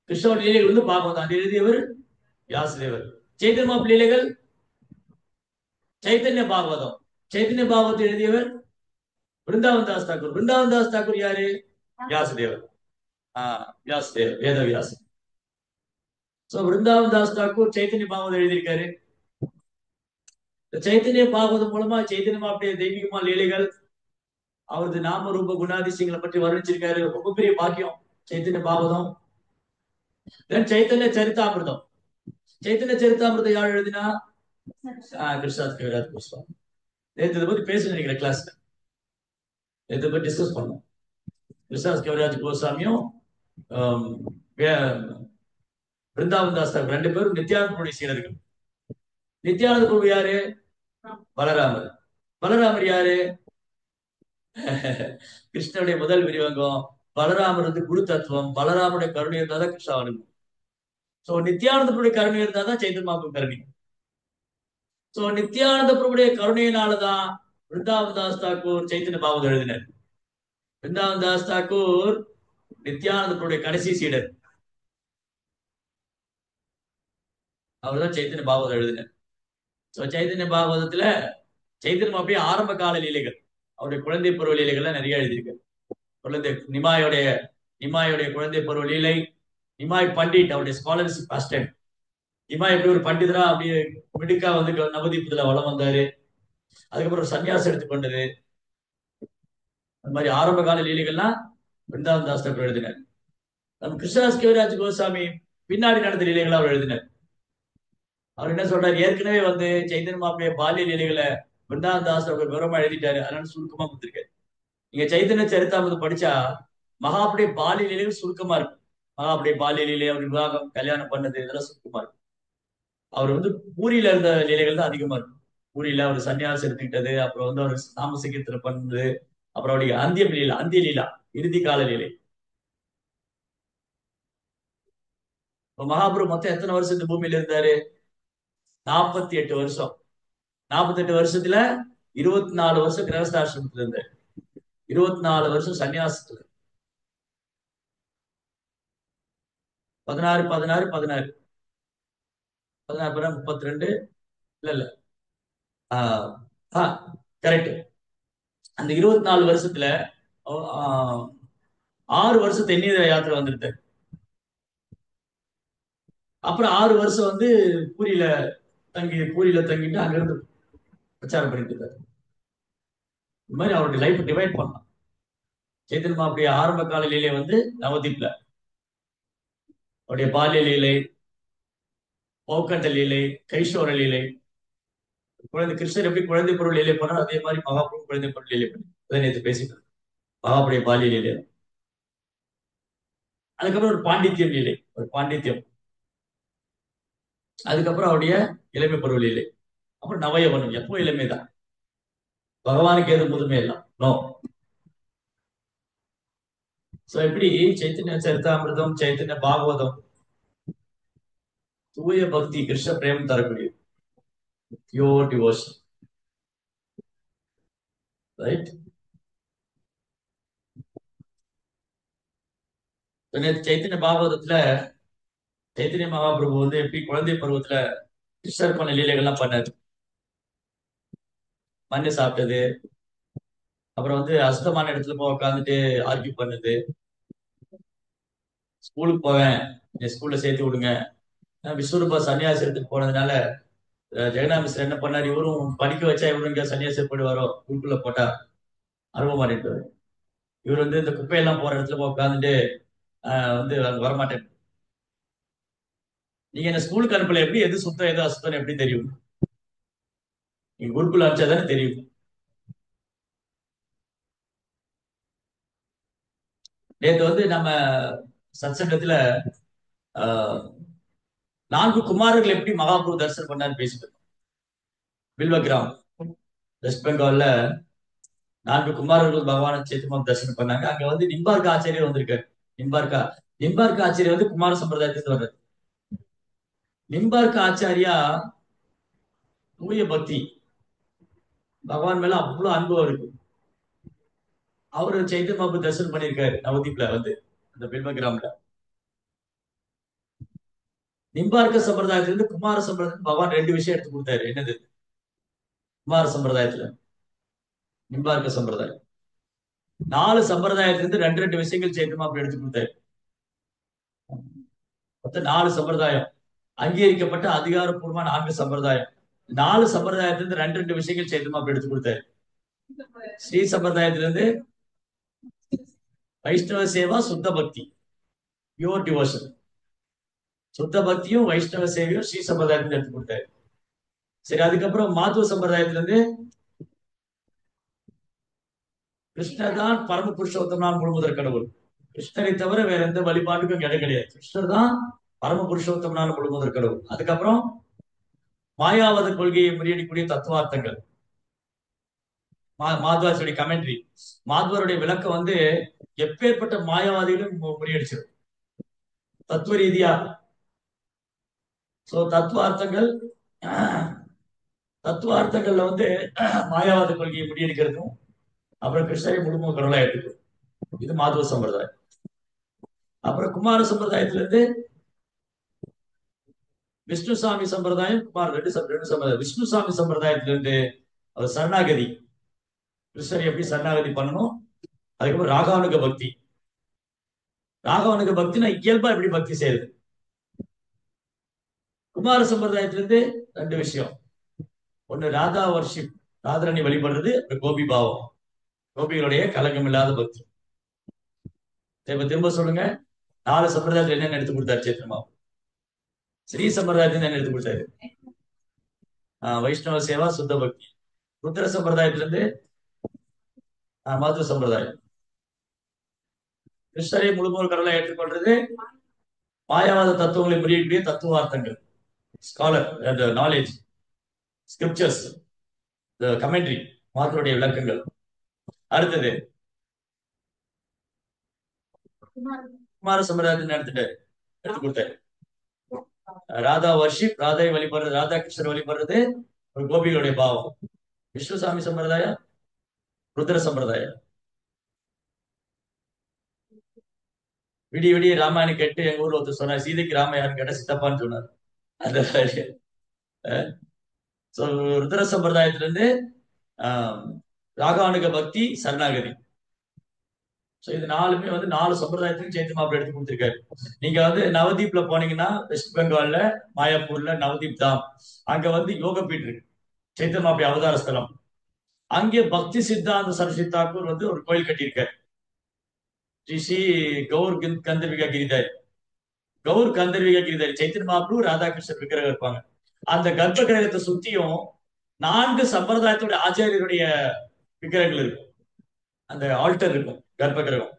கிருஷ்ணருடைய லீலைகள் வந்து பாகவதம், அது எழுதியவர் வியாசதேவர். சைத்தன்ய மாப்பு லீலைகள் சைத்தன்ய பாகவதம். சைத்தன்ய பாகவதம் எழுதியவர் பிருந்தாவன் தாஸ் தாக்கூர். பிருந்தாவன் தாஸ் தாக்கூர் யாரு? வியாசதேவர். வியாசதேவர், வேத வியாசன். சோ பிருந்தாவன் தாஸ் தாக்கூர் சைத்தன்ய பாகவதம் எழுதியிருக்காரு. சைத்தன்ய பாகவதம் மூலமா சைத்தன்ய மாப்புடைய தெய்வீகமா லீலைகள், அவரது நாம ரூப குணாதிசயங்களை பற்றி வர்ணிச்சிருக்காரு. ரொம்ப பெரிய பாக்கியம் சைத்தன்ய பாகவதம். தென் சைத்தன்ய சரிதாமிர்தம். சைத்தன்ய சரிதாமிர்தம் யார் எழுதினா? கிருஷ்ணாஸ் கவிராஜ் கோஸ்வாமி. நேற்று இதை பத்தி பேச நினைக்கிற கிளாஸ்ல, இதை பத்தி டிஸ்கஸ் பண்ணோம். கிருஷ்ணாஸ் கவிராஜ் கோஸ்வாமியும் ஆம், பிருந்தாவன் தாஸ் தாக்கூர் ரெண்டு பேரும் நித்யானந்தனுடைய சீடர்கள். நித்யானந்த பிரபு யாரு? பலராமர். பலராமர் யாரு? கிருஷ்ணனுடைய முதல் விரிவங்கம். பலராமர் வந்து குரு தத்துவம். பலராமருடைய கருணை இருந்தாதான் கிருஷ்ணா அனுபவம். சோ நித்யானந்தனுடைய கருணை இருந்தாதான் சைத்தன்ய மாப்பு கருணை. சோ நித்யானந்த பிரபுடைய கருணையினாலதான் பிருந்தாவன் தாஸ் தாக்கூர் சைத்தன்ய பாகவதம் எழுதினார். பிருந்தாவன் தாஸ் தாக்கூர் நித்யானந்த பிரபுடைய கடைசி சீடர். அவர்தான் சைத்தன்ய பாகவதம் எழுதினார். சோ சைத்தன்ய பாகவதத்துல சைத்தன்யம் அப்படியே ஆரம்ப கால லீலைகள், அவருடைய குழந்தை பருவ லீலைகள்லாம் நிறைய எழுதியிருக்கு. குழந்தை நிமாயோடைய குழந்தை பருவ லீலை, நிமாய் பண்டிட் அவருடைய ஸ்காலர்ஷிப் அசிஸ்டன்ட். நிமாய் எப்படி ஒரு பண்டிதரா அப்படியே மிடுக்கா வந்து நவதீபத்துல வளம் வந்தாரு. அதுக்கப்புறம் ஒரு சன்னியாசம் எடுத்துக்கொண்டது. அந்த மாதிரி ஆரம்ப கால லீலைகள்லாம் பிருந்தாவன் தாஸ் தாக்கூர் எழுதினார். நம்ம கிருஷ்ணதாஸ் கவிராஜ் கோஸ்வாமி பின்னாடி நடந்த லீலைகளை அவர் எழுதினார். அவர் என்ன சொல்றாரு, ஏற்கனவே வந்து சைத்தன்ய மாப்புடைய பால்ய லீலைகளை பிருந்தாவன் தாஸ் தாக்கூர் விவரமா எழுதிட்டாரு, அதனால சுருக்கமா கொடுத்திருக்காரு. நீங்க சைத்தன்ய சரிதாமிர்தம் படிச்சா மகாபுடைய பாலிய லீலைகள் சுருக்கமா இருக்கும். மகாபுடைய பாலிய லீலை, அவர் விவாகம், கல்யாணம் பண்ணது, இதெல்லாம் சுருக்கமா இருக்கும். அவர் வந்து பூரியில இருந்த லீலைகள் தான் அதிகமா இருக்கும். பூரியில அவர் சன்னியாசம் எடுத்துக்கிட்டது, அப்புறம் வந்து அவர் நாமசங்கீர்த்தனை பண்ணது, அப்புறம் அவருடைய அந்திய லீலா, இறுதி கால லீலை. இப்ப மகாபுரு மொத்தம் எத்தனை வருஷம் இந்த பூமியில இருந்தாரு? 48 வருஷம். 48 வருஷத்துல 24 வருஷம் கிரகஸ்தாசிரமத்துல இருந்தாரு, 24 வருஷம் சன்னியாசத்துல. 16 16 16 16 32. இல்ல இல்ல, கரெக்ட். அந்த 24 வருஷத்துல ஆஹ், 6 வருஷம் தென்னிந்திர யாத்திரை வந்துருந்தாரு. அப்புறம் 6 வருஷம் வந்து பூரியில பூரியில தங்கிட்டு அங்கிருந்து பிரச்சாரம் பண்ணிட்டு இருக்காரு. இந்த மாதிரி அவருடைய லைஃப் டிவைட் பண்ணலாம். சைத்தன்ய மாவுடைய ஆரம்ப கால லீலை வந்து நவதீப்ல, அவருடைய பால்ய லீலை, போக்கண்ட லீலை, கைஷோர லீலை. குழந்தை கிருஷ்ணர் எப்படி குழந்தை பருவ லீலை பண்ணாரோ அதே மாதிரி மகாபுரு குழந்தை பருவ லீலை பண்ணி அதை நேற்று பேசிட்டு இருக்கோம். மகாபுடைய பால்ய லீலை. அதுக்கப்புறம் ஒரு பாண்டித்யம் லீலை, ஒரு பாண்டித்யம். அதுக்கப்புறம் அவருடைய இளமை பருவ லீலை. அப்புறம் நவயவனம், எப்போ இளமைதான். பகவானுக்கு ஏது முதுமை எல்லாம் நோ. சோ இப்படி சைத்தன்ய சரிதாமிர்தம், சைத்தன்ய பாகவதம் தூய பக்தி, கிருஷ்ண பிரேமம் தரக்கூடியது. Pure devotion, right? சைத்தன்ய பாகவதத்துல சைத்தன்ய மகாபிரபு வந்து எப்படி குழந்தை பருவத்துல கிருஷ்ணர் பண்ண லீலைகள்லாம் பண்ணாரு. மண்ணு சாப்பிட்டது, அப்புறம் வந்து அசுத்தமான இடத்துல போய் உட்காந்துட்டு ஆர்கியூ பண்ணது. ஸ்கூலுக்கு போவேன், என் ஸ்கூல்ல சேர்த்து விடுங்க. விஸ்வரூபா சன்னியாசி எடுத்துட்டு போனதுனால ஜெகநாத் மிஸ்ரர் என்ன பண்ணாரு, இவரும் படிக்க வச்சா இவரும் இங்க சன்னியாசி போயிடுவாரோ, குழுக்குள்ள போட்டா அனுபவம் மாறிட்டு. இவர் வந்து இந்த குப்பையெல்லாம் போற இடத்துல போய் உட்காந்துட்டு வந்து அங்க வரமாட்டேன். நீங்க என்ன ஸ்கூலுக்கு அனுப்பல, எப்படி எது சுத்தம் எது அசுத்தம் எப்படி தெரியும்? நீங்க குருக்குள்ள அனுப்பிச்சாதானே தெரியும். நேற்று வந்து நம்ம சத்சங்கத்துல ஆஹ் நான்கு குமாரர்கள் எப்படி மகாபிரபு தரிசனம் பண்ணாரு பேசிட்டு இருக்கோம். பில்வகிராம் வெஸ்ட் பெங்கால்ல நான்கு குமாரர்கள் பகவான சேத்துமா தரிசனம் பண்ணாங்க. அங்க வந்து நிம்பார்க்க ஆச்சாரியர் வந்திருக்காரு. நிம்பார்க்கா நிம்பார்க்க ஆச்சாரியர் வந்து குமார சம்பிரதாயத்துக்கு வர்றாரு. நிம்பார்க்க ஆச்சாரியா தூய பக்தி, பகவான் மேல அவ்வளவு அன்பு இருக்கு. அவரு சைத்தன்ய மகாபிரபு தரிசனம் பண்ணியிருக்காரு நவதீப்ல வந்து அந்த பில்வகிராம்ல. நிம்பார்க்க சம்பிரதாயத்திலிருந்து குமார சம்பிரதாயத்துக்கு பகவான் ரெண்டு விஷயம் எடுத்து கொடுத்தாரு. என்னது? குமார சம்பிரதாயத்துல நிம்பார்க்க சம்பிரதாயம் 4 சம்பிரதாயத்திலிருந்து ரெண்டு ரெண்டு விஷயங்கள் சைத்தன்ய மகாபிரபு எடுத்து கொடுத்தாரு. மொத்தம் 4 சம்பிரதாயம், அங்கீகரிக்கப்பட்ட அதிகாரப்பூர்வமான 4 சம்பிரதாயம். 4 சம்பிரதாயத்திலிருந்து ரெண்டு ரெண்டு விஷயங்கள் சைத்தன்ய மகாபிரபு எடுத்து கொடுத்தாரு. ஸ்ரீ சம்பிரதாயத்திலிருந்து வைஷ்ணவ சேவா, சுத்த பக்தி, பியூர் டிவோஷன். சுத்த பக்தியும் வைஷ்ணவ சேவையும் ஸ்ரீ சம்பிரதாயத்துல எடுத்து கொடுத்தாரு. சரி, அதுக்கப்புறம் மாத்துவ சம்பிரதாயத்துல இருந்து கிருஷ்ணர் தான் பரம புருஷோத்தமனான முழுமுதற் கடவுள், கிருஷ்ணரை தவிர வேற எந்த வழிபாட்டுக்கும் இடம் கிடையாது, கிருஷ்ணர் தான் பரம புருஷோத்தமனான முழுமுதற் கடவுள். அதுக்கப்புறம் மாயாவாத கொள்கையை முறியடிக்கூடிய தத்துவார்த்தங்கள், மாத்வாச்சுடைய கமெண்ட்ரி, மாத்வருடைய விளக்கம் வந்து எப்பேற்பட்ட மாயாவாதிகளும் முறியடிச்சிடும் தத்துவ ரீதியா. சோ தத்துவார்த்தங்கள்ல வந்து மாயாவாத கொள்கையை முறியடிக்கிறதும் அப்புறம் கிருஷ்ணரை முழுமுதற் கடவுளா எடுத்துக்கும். இது மாதுவ சம்பிரதாயம். அப்புறம் குமார சம்பிரதாயத்துல இருந்து விஷ்ணுசாமி சம்பிரதாயம், குமார் ரெண்டு சம்பிரதாயம். விஷ்ணுசாமி சம்பிரதாயத்துல இருந்து அவர் சரணாகதி, கிருஷ்ணரை எப்படி சரணாகதி பண்ணணும். அதுக்கப்புறம் ராகானுக பக்தி. ராகானுக பக்தினா இயல்பா எப்படி பக்தி செய்யுது. குமார சம்பிரதாயத்திலிருந்து ரெண்டு விஷயம். ஒண்ணு ராதா வர்ஷிப், ராதரணி வழிபடுறது. அப்புறம் கோபி பாவம், கோபிகளுடைய கலங்கம் இல்லாத பக்தி. இப்ப திரும்ப சொல்லுங்க, 4 சம்பிரதாயத்துல என்னென்ன எடுத்து கொடுத்தாரு சேத்திரமா? ஸ்ரீ சம்பிரதாயத்துல என்ன எடுத்து கொடுத்தாரு? வைஷ்ணவ சேவா, சுத்த பக்தி. ருத்ர சம்பிரதாயத்திலிருந்து மாதுவ சம்பிரதாயம், கிருஷ்ணரை முழுமுதற் கடவுளை ஏற்றுக்கொள்றது, மாயாவாத தத்துவங்களை முறியக்கூடிய தத்துவார்த்தங்கள், ஸ்காலர் நாலேஜ், ஸ்கிரிப்சர்ஸ், கமெண்ட்ரி, மாதருடைய விளக்கங்கள். அடுத்தது குமார சம்பிரதாயத்தின் எடுத்து கொடுத்தாரு. ராதா வர்ஷிப், ராதை வழிபடுறது, ராதா கிருஷ்ணர் வழிபடுறது, ஒரு கோபிகளுடைய பாவம். விஷ்ணுசாமி சம்பிரதாயம், ருத்ர சம்பிரதாயம். விடிய விடிய ராமாயணம் கேட்டு எங்க ஊர்ல ஒருத்தர் சொன்னார், சீதைக்கு ராமையான்னு கேட்ட சித்தப்பான்னு சொன்னார். அந்த ருத்ர சம்பிரதாயத்துல இருந்து ராகானுக பக்தி, சரணாகதி. இது 4மே வந்து 4 சம்பிரதாயத்துக்கும் சைத்தன்ய மகாபிரபு எடுத்து கொடுத்திருக்காரு. நீங்க வந்து நவதீப்ல போனீங்கன்னா வெஸ்ட் பெங்கால்ல மாயாப்பூர்ல நவதீப் தாம், அங்க வந்து யோகபீட் இருக்கு, சைத்தன்ய மகாபிரபு அவதார ஸ்தலம். அங்கே பக்தி சித்தாந்த சரஸ்வதி தாக்கூர் வந்து ஒரு கோயில் கட்டியிருக்காரு. ஸ்ரீ கௌர் கந்தர்விகா கிரிதாரி, கௌர் கந்தர்விகா கிரிதாரி, சைத்தன்ய மகாபிரபு ராதாகிருஷ்ணர் விக்கிரகம் இருப்பாங்க. அந்த கர்ப்ப கிரகத்தை சுத்தியும் 4 சம்பிரதாயத்துடைய ஆச்சாரியருடைய விக்கிரகங்கள் இருக்கும். அந்த ஆல்டர் இருக்கும் கர்ப்ப கிரகம்.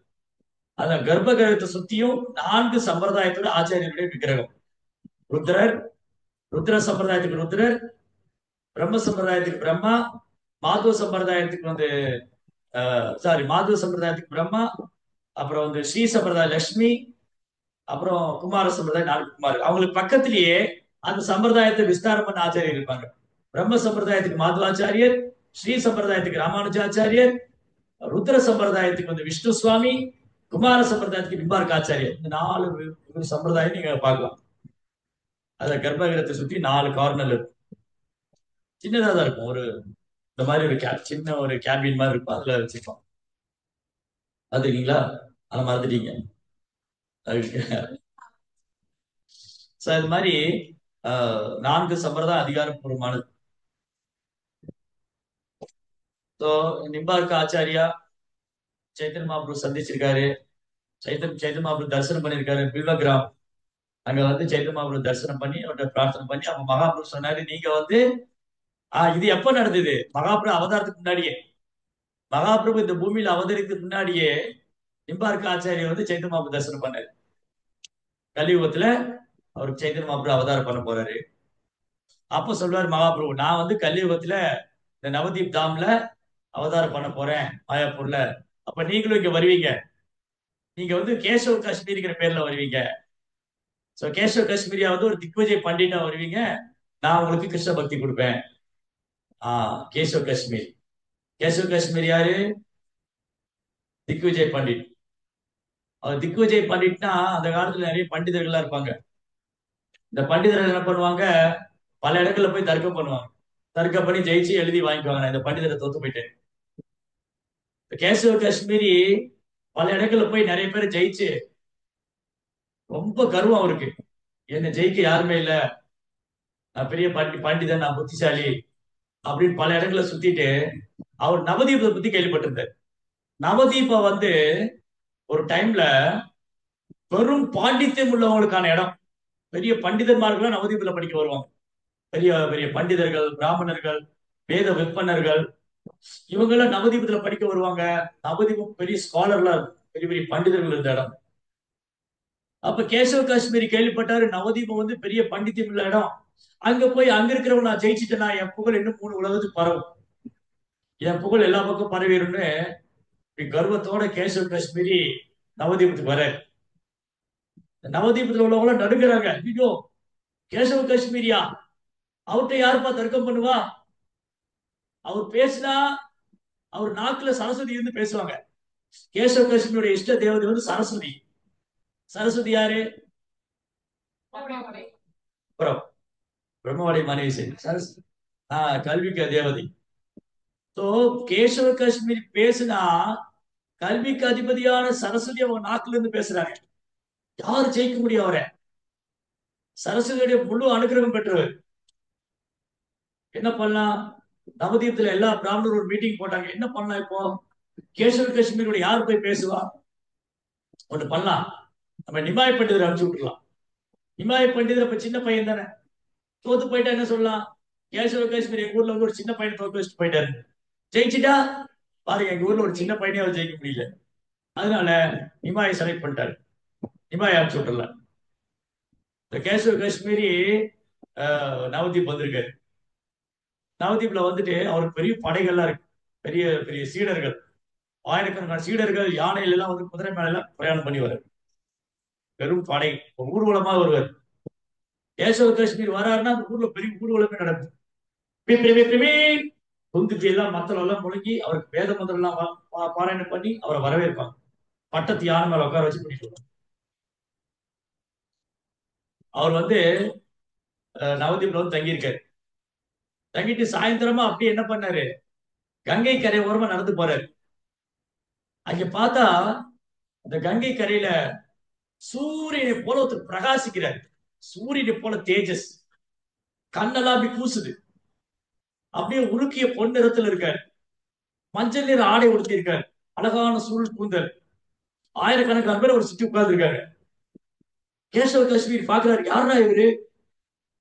அந்த கர்ப்ப கிரகத்தை சுத்தியும் 4 சம்பிரதாயத்தோட ஆச்சாரியருடைய விக்கிரகம். ருத்ரர், ருத்ர சம்பிரதாயத்துக்கு ருத்ரர், பிரம்ம சம்பிரதாயத்துக்கு பிரம்மா, மாதுவ சம்பிரதாயத்துக்கு வந்து மாதுவ சம்பிரதாயத்துக்கு பிரம்மா, அப்புறம் வந்து ஸ்ரீ சம்பிரதாய லட்சுமி, அப்புறம் குமார சம்பிரதாயம் 4 குமார். அவங்களுக்கு பக்கத்திலேயே அந்த சம்பிரதாயத்தை விஸ்தாரம் பண்ண ஆச்சாரியர் இருப்பாங்க. பிரம்ம சம்பிரதாயத்துக்கு மாதுவாச்சாரியர், ஸ்ரீ சம்பிரதாயத்துக்கு ராமானுஜாச்சாரியர், ருத்ர சம்பிரதாயத்துக்கு வந்து விஷ்ணு சுவாமி, குமார சம்பிரதாயத்துக்கு நிம்பார்க்க ஆச்சாரியர். இந்த 4 சம்பிரதாயம் நீங்க பார்க்கலாம். அத கர்ப்பகிரகத்தை சுத்தி 4 கார்னர் இருக்கும். சின்னதா தான் இருக்கும். ஒரு இந்த மாதிரி ஒரு சின்ன ஒரு கேபின் மாதிரி இருக்கும், அதுல வச்சிருப்போம். பாத்துருக்கீங்களா? அதை மறந்துட்டீங்க. இது மாதிரி 4 சம்பிரதாயம் அதிகாரப்பூர்வமானது. நிம்பார்க்க ஆச்சாரியா சைத்தன்ய மகாபிரபு சந்திச்சிருக்காரு, சைத்தன்ய மகாபிரபு தரிசனம் பண்ணிருக்காரு பில்வகிராம். அங்க வந்து சைத்தன்ய மகாபிரபு தரிசனம் பண்ணி அவர்கிட்ட பிரார்த்தனை பண்ணி, அப்ப மகாபிரபு சொன்னாரு, நீங்க வந்து இது எப்ப நடந்தது? மகாபிரபு அவதாரத்துக்கு முன்னாடியே, மகாபிரபு இந்த பூமியில அவதரிக்கிறதுக்கு முன்னாடியே நிம்பார்க்க ஆச்சாரியர் வந்து சைத்தன்ய மகாபிரபு தரிசனம் பண்ணாரு. கலியுகத்துல அவருக்கு சைத்தன்ய மகாபிரபு அவதாரம் பண்ண போறாரு. அப்ப சொல்றாரு மகாபிரபு, நான் வந்து கலியுகத்துல இந்த நவதீப் தாம்ல அவதாரம் பண்ண போறேன் மாயாப்பூர்ல. அப்ப நீங்களும் இங்க வருவீங்க. நீங்க வந்து கேசவ காஷ்மீரிங்கிற பேர்ல வருவீங்க. சோ கேசவ காஷ்மீரியா வந்து ஒரு திக்விஜய் பண்டிட்டா வருவீங்க. நான் உங்களுக்கு கிருஷ்ண பக்தி கொடுப்பேன். கேசவ காஷ்மீர். கேசவ காஷ்மீர் யாரு? திக்விஜய் பண்டிட். அவர் திக்விஜய் பண்டிட்னா அந்த காலத்துல நிறைய பண்டிதர்கள்லாம் இருப்பாங்க. இந்த பண்டிதர்கள் என்ன பண்ணுவாங்க? பல இடங்கள்ல போய் தர்க்கம் பண்ணுவாங்க. தர்க்கம் பண்ணி ஜெயிச்சு எழுதி வாங்கிக்குவாங்க. நான் இந்த பண்டிதரை தோத்து போயிட்டேன். இந்த கேசவ காஷ்மீரி பல இடங்கள்ல போய் நிறைய பேர் ஜெயிச்சு ரொம்ப கர்வம் அவருக்கு. என்ன ஜெயிக்க யாருமே இல்ல, நான் பெரிய பண்டிதன், நான் புத்திசாலி அப்படின்னு பல இடங்களை சுத்திட்டு அவர் நவதீபத்தை பத்தி கேள்விப்பட்டிருந்தார். நவதீபம் வந்து ஒரு டைம்ல வெறும் பாண்டித்யம் உள்ளவங்களுக்கான இடம். பெரிய பண்டிதர்மார்கள் நவதீபத்துல படிக்க வருவாங்க. பெரிய பெரிய பண்டிதர்கள், பிராமணர்கள், வேத விற்பனர்கள், இவங்க எல்லாம் நவதீபத்துல படிக்க வருவாங்க. நவதீபம் பெரிய ஸ்காலர்லாம் இருக்கும். பெரிய பெரிய பண்டிதர்கள் இருந்த இடம். அப்ப கேசவ காஷ்மீரி கேள்விப்பட்டாரு நவதீபம் வந்து பெரிய பண்டித்தியம் உள்ள இடம். அங்க போய் அங்க இருக்கிறவங்க நான் ஜெயிச்சுட்டேன்னா என் புகழ் இன்னும் 3 உலகத்துக்கு பரவும், என் புகழ் எல்லா பக்கம் பரவிடும்னு கர்வத்தோட கேசவ காஷ்மீரி நவதீபத்துக்கு வர. நவதீபத்துல உள்ளவங்க நடுங்கிறாங்க. ஐயோ, கேசவ காஷ்மீரியா, அவர்கிட்ட யாருப்பா தர்க்கம் பண்ணுவா? அவர் பேசினா அவர் நாக்குல சரஸ்வதி இருந்து பேசுவாங்க. கேசவ காஷ்மீருடைய இஷ்ட தேவதை வந்து சரஸ்வதி. சரஸ்வதி யாரு? அப்புறம் பிரம்மவாடி மனைவி சரி சரஸ்வதி. கல்விக்கு தேவதை. சோ கேசவ காஷ்மீர் பேசினா கல்விக்கு அதிபதியான சரஸ்வதி அவங்க நாக்குல இருந்து பேசுறாங்க. யாரு ஜெயிக்க முடியும் அவரை? சரஸ்வதியுடைய முழு அனுகிரகம் பெற்றவர். என்ன பண்ணலாம்? நவதீபத்துல எல்லா பிராமணரும் ஒரு மீட்டிங் போட்டாங்க. என்ன பண்ணலாம் இப்போ? கேசவ காஷ்மீரோட யார் போய் பேசுவா? ஒண்ணு பண்ணலாம், நம்ம நிமாய் பண்டிதரை அனுப்பிச்சு விட்டுலாம். நிமாய் பண்டிதர் இப்ப சின்ன பையன் தானே, தோத்து போயிட்டா என்ன சொல்லலாம்? கேசவ காஷ்மீர் எங்க ஊர்ல வந்து ஒரு சின்ன பையன் தோத்து வச்சுட்டு போயிட்டாரு, ஜெயிச்சுட்டா பாருங்க எங்க ஊர்ல ஒரு சின்ன பையனே அவர் ஜெயிக்க முடியல. அதனால நிமாயை செலக்ட் பண்ணிட்டாரு. நிமாயை அனுப்பிச்சு விட்டுலாம். இந்த கேசவ காஷ்மீரி நவதீப் வந்திருக்காரு. நவதீப்ல வந்துட்டு அவருக்கு பெரிய படைகள்லாம் இருக்கு. பெரிய பெரிய சீடர்கள், ஆயிரக்கணக்கான சீடர்கள் யானையில எல்லாம் வந்து குதிரை மேல எல்லாம் பிரயாணம் பண்ணி வர்றாரு. பெரும் படை, ஊர்வலமா வருவார். கேசவ காஷ்மீர் வராருன்னா அந்த ஊர்ல பெரிய ஊர்வலமே நடக்கும். குந்துச்சி எல்லாம் மத்தளம் எல்லாம் முழங்கி அவருக்கு வேத மந்திரம் எல்லாம் பாராயணம் பண்ணி அவரை வரவேற்பாங்க. பட்டத்து யானை மேல உட்கார வச்சு பண்ணிட்டு வருவாங்க. அவர் வந்து நவதீப்ல வந்து தங்கியிருக்காரு. தங்கிட்டு சாயந்தரமா அப்படியே என்ன பண்ணாரு? கங்கை கரை ஓரமா நடந்து போறாரு. அங்க பார்த்தா அந்த கங்கை கரையில சூரியனை போல ஒருத்தர் பிரகாசிக்கிறார். சூரியனை போல தேஜஸ், கண்ணெல்லாம் அப்படி கூசுது. அப்படியே உருக்கிய பொன் நிறத்துல இருக்காரு. மஞ்சள் நிற ஆடை உடுத்தி இருக்காரு. அழகான சூழல் கூந்தல். ஆயிரக்கணக்கான பேர் ஒரு சுற்றி உட்கார்ந்து இருக்காரு. கேசவ காஷ்மீர் பாக்குறாரு, யாரா இவரு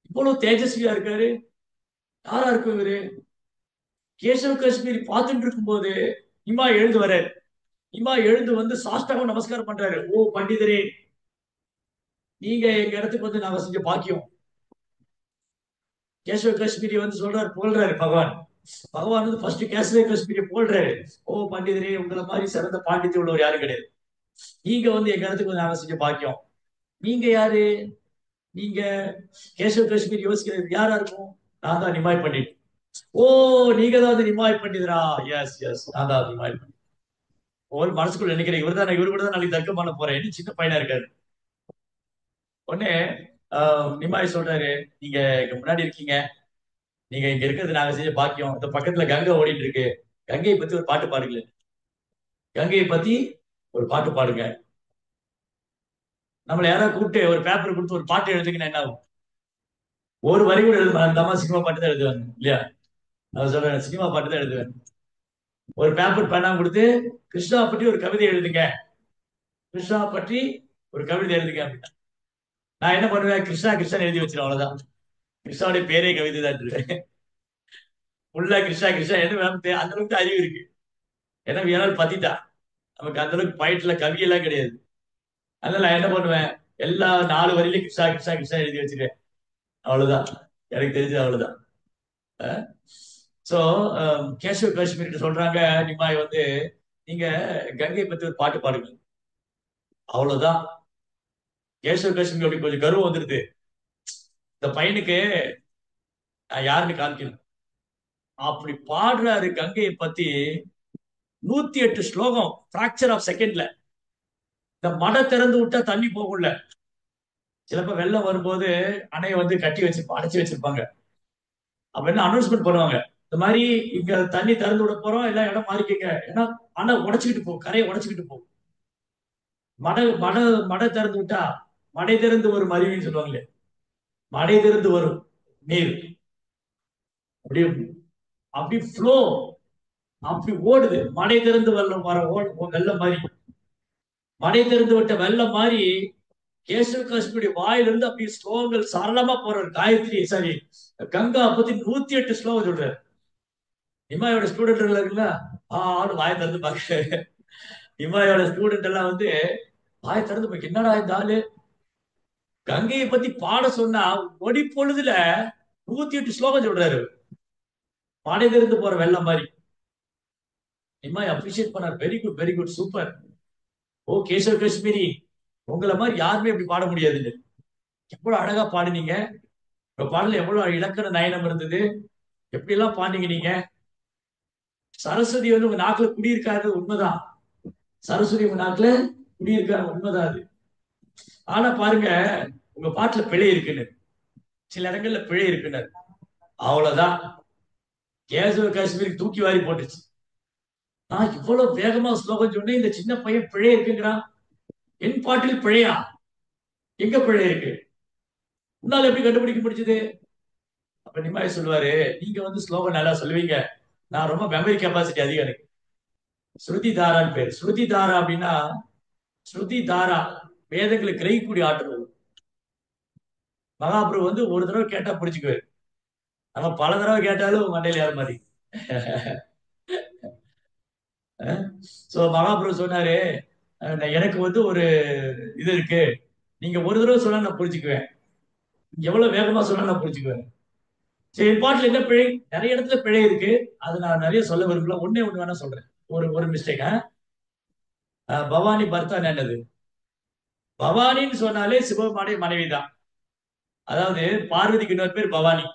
இவ்வளவு தேஜஸ்வியா இருக்காரு? யாரா இருக்கும் இவரு? கேசவ காஷ்மீர் பார்த்துட்டு இருக்கும் போது இமா எழுந்து வர்றாரு. இமா எழுந்து வந்து சாஷ்டாங்கம் நமஸ்காரம் பண்றாரு. ஓ பண்டிதரே, நீங்க எங்க இடத்துக்கு வந்து நாங்க செஞ்ச பாக்கியம். கேசவ காஷ்மீரி வந்து சொல்றாரு, புகழ்றாரு பகவான். பகவான் வந்து ஃபர்ஸ்ட் கேசவ காஷ்மீரி புகழ்றாரு. ஓ பண்டிதரே, உங்களை மாதிரி சிறந்த பாண்டித்யம் உள்ளவர் யாரும் கிடையாது. நீங்க வந்து எங்க இடத்துக்கு வந்து நாங்க செஞ்ச பாக்கியம். நீங்க யாரு? நீங்க கேசவ காஷ்மீர் யோசிக்கிறது யாரா இருக்கும்? நான் தான் நிமாய் பண்டிட். ஓ, நீங்க தான் வந்து நிமாய் பண்டிதரா? எஸ் எஸ், நான் தான் நிமாய் பண்டிட். ஒரு மனசுக்குள்ள நினைக்கிறேன், இவர் தான், இவரு கூட தான் நாளைக்கு தர்க்கம் பண்ண போறேன். சின்ன பையனா இருக்காரு. உடனே நிமாய் சொல்றாரு, நீங்க இங்க முன்னாடி இருக்கீங்க, நீங்க இங்க இருக்கிறது நாங்க செஞ்ச பாக்கியம். இந்த பக்கத்துல கங்கை ஓடிட்டு இருக்கு, கங்கையை பத்தி ஒரு பாட்டு பாடுங்களேன். கங்கையை பத்தி ஒரு பாட்டு பாடுங்க. நம்மள யாராவது கூப்பிட்டு ஒரு பேப்பர் கொடுத்து ஒரு பாட்டு எழுதுங்கன்னா என்ன ஆகும்? ஒரு வரி கூட எழுதுமா? அந்த அம்மா சினிமா பாட்டு தான் எழுதுவாங்க இல்லையா? நான் சொல்றேன், சினிமா பாட்டு தான் எழுதுவேன். ஒரு பேப்பர் பேனா கொடுத்து கிருஷ்ணா பற்றி ஒரு கவிதை எழுதுங்க, கிருஷ்ணா பற்றி ஒரு கவிதை எழுதுங்க அப்படின்னா நான் என்ன பண்ணுவேன்? கிருஷ்ணா கிருஷ்ணா எழுதி வச்சிருவேன், அவ்வளவுதான். கிருஷ்ணாவுடைய பேரே கவிதை தான் இருக்கு. ஃபுல்லா கிருஷ்ணா கிருஷ்ணா என்ன அந்த அளவுக்கு அறிவு இருக்கு. ஏன்னா பத்திட்டா நமக்கு அந்த அளவுக்கு பாயிண்ட்ல கவி எல்லாம் கிடையாது. அதனால நான் என்ன பண்ணுவேன்? எல்லா 4 வரியில கிருஷ்ணா கிருஷ்ணா கிருஷ்ணா எழுதி வச்சிருக்கேன். அவ்வளவுதான், எனக்கு தெரிஞ்சது அவ்வளவுதான். சோ கேஷவ் காஷ்மீர் சொல்றாங்க, நிமாய் வந்து நீங்க கங்கை பத்தி ஒரு பாட்டு பாடுங்க. அவ்வளவுதான். கேஷவ் காஷ்மீர் அப்படி கொஞ்சம் கர்வம் வந்துருது இந்த பையனுக்கு, நான் யாருன்னு காமிக்கணும். அப்படி பாடுறாரு கங்கையை பத்தி. 108 ஸ்லோகம், பிராக்சர் ஆஃப் செகண்ட்ல. இந்த மடை திறந்து விட்டா தண்ணி போகும்ல, சிலப்ப வெள்ளம் வரும்போது அணையை வந்து கட்டி வச்சு அடைச்சி வச்சிருப்பாங்க. அப்ப என்ன அனௌன்ஸ்மெண்ட் பண்ணுவாங்க, இந்த மாதிரி இங்க தண்ணி திறந்து விட போறோம், எல்லாம் இடம் மாறிக்கங்க. ஏன்னா அணை உடைச்சுக்கிட்டு போகும், கரையை உடைச்சுக்கிட்டு போகும். மடை மடை மடை திறந்து விட்டா மடை திறந்து வரும் அருவின்னு சொல்லுவாங்களே, மடை திறந்து வரும் நீர். அப்படி அப்படி ஃப்ளோ, அப்படி ஓடுது. மடை திறந்து வெள்ளம் வர வெள்ளம் மாதிரி, மடை திறந்து விட்ட வெள்ளம் மாதிரி கேசவ காஷ்மீரி வாயிலிருந்து அப்படி ஸ்லோகங்கள் சரளமா போறாரு. காயத்ரி சாரி கங்கா பத்தி 108 ஸ்லோகம் சொல்றாரு. இமாயோட ஸ்டூடெண்ட் இருக்குல்ல, ஆடு வாயை திறந்து பாக்க. இமாயோட ஸ்டூடெண்ட் எல்லாம் வந்து வாயை திறந்து போய், என்னடா இந்த ஆளு கங்கையை பத்தி பாட சொன்னா ஒடி பொழுதுல 108 ஸ்லோகம் சொல்றாரு. மடை திறந்து போற வெள்ளம் மாதிரி. இமாய் அப்ரிஷியேட் பண்ணார். Very good, very good, super. ஓ கேசவ காஷ்மீரி, உங்களை மாதிரி யாருமே இப்படி பாட முடியாதுன்னு. எவ்வளவு அழகா பாடுனீங்க. இப்ப பாடல எவ்வளவு இலக்கண நயனம் இருந்தது. எப்படி எல்லாம் பாண்டீங்க நீங்க. சரஸ்வதி வந்து உங்க நாக்குல குடியிருக்காரு, உண்மைதான். சரஸ்வதி உங்க நாக்குல குடியிருக்காரு, உண்மைதான் அது. ஆனா பாருங்க, உங்க பாட்டுல பிழை இருக்குன்னு, சில இடங்கள்ல பிழை இருக்குன்னு. அவ்வளவுதான், கேசவ காஷ்மீருக்கு தூக்கி வாரி போட்டுச்சு. நான் இவ்வளவு வேகமா ஸ்லோகம் சொன்னேன், இந்த சின்ன பையன் பிழை இருக்குங்கிறான். என் பாட்டில் பிழையா? எங்க பிழை இருக்கு? உன்னால எப்படி கண்டுபிடிக்க முடிச்சது? அப்ப நிமாய் சொல்லுவாரு, நீங்க வந்து ஸ்லோகம் நல்லா சொல்லுவீங்க, நான் ரொம்ப மெமரி கெப்பாசிட்டி அதிகம் எனக்கு. ஸ்ருதி தாரான்னு பேரு. ஸ்ருதி தாரா அப்படின்னா, ஸ்ருதி தாரா வேதங்களை கிரகிக்கூடிய ஆற்றல். மகாபிரபு வந்து ஒரு தடவை கேட்டா புரிஞ்சுக்குவாரு, ஆனா பல தடவை கேட்டாலும் மண்டையில ஏற மாதிரி. சோ மகாபிரபு சொன்னாரு, எனக்கு வந்து ஒரு இது இருக்கு, நீங்க ஒரு தடவை சொன்னா நான் புரிஞ்சுக்குவேன், எவ்வளவு வேகமா சொன்னா நான் புரிஞ்சுக்குவேன். சரி, பாட்டுல என்ன பிழை? நிறைய இடத்துல பிழை இருக்கு, அது நான் நிறைய சொல்ல விரும்பல. ஒண்ணே ஒண்ணு வேணா சொல்றேன். ஒரு ஒரு மிஸ்டேக். பவானி பர்த்தா என்னது? பவானின்னு சொன்னாலே சிவபெருமானுடைய மனைவி தான். அதாவது பார்வதிக்கு இன்னொரு பேர் பவானி.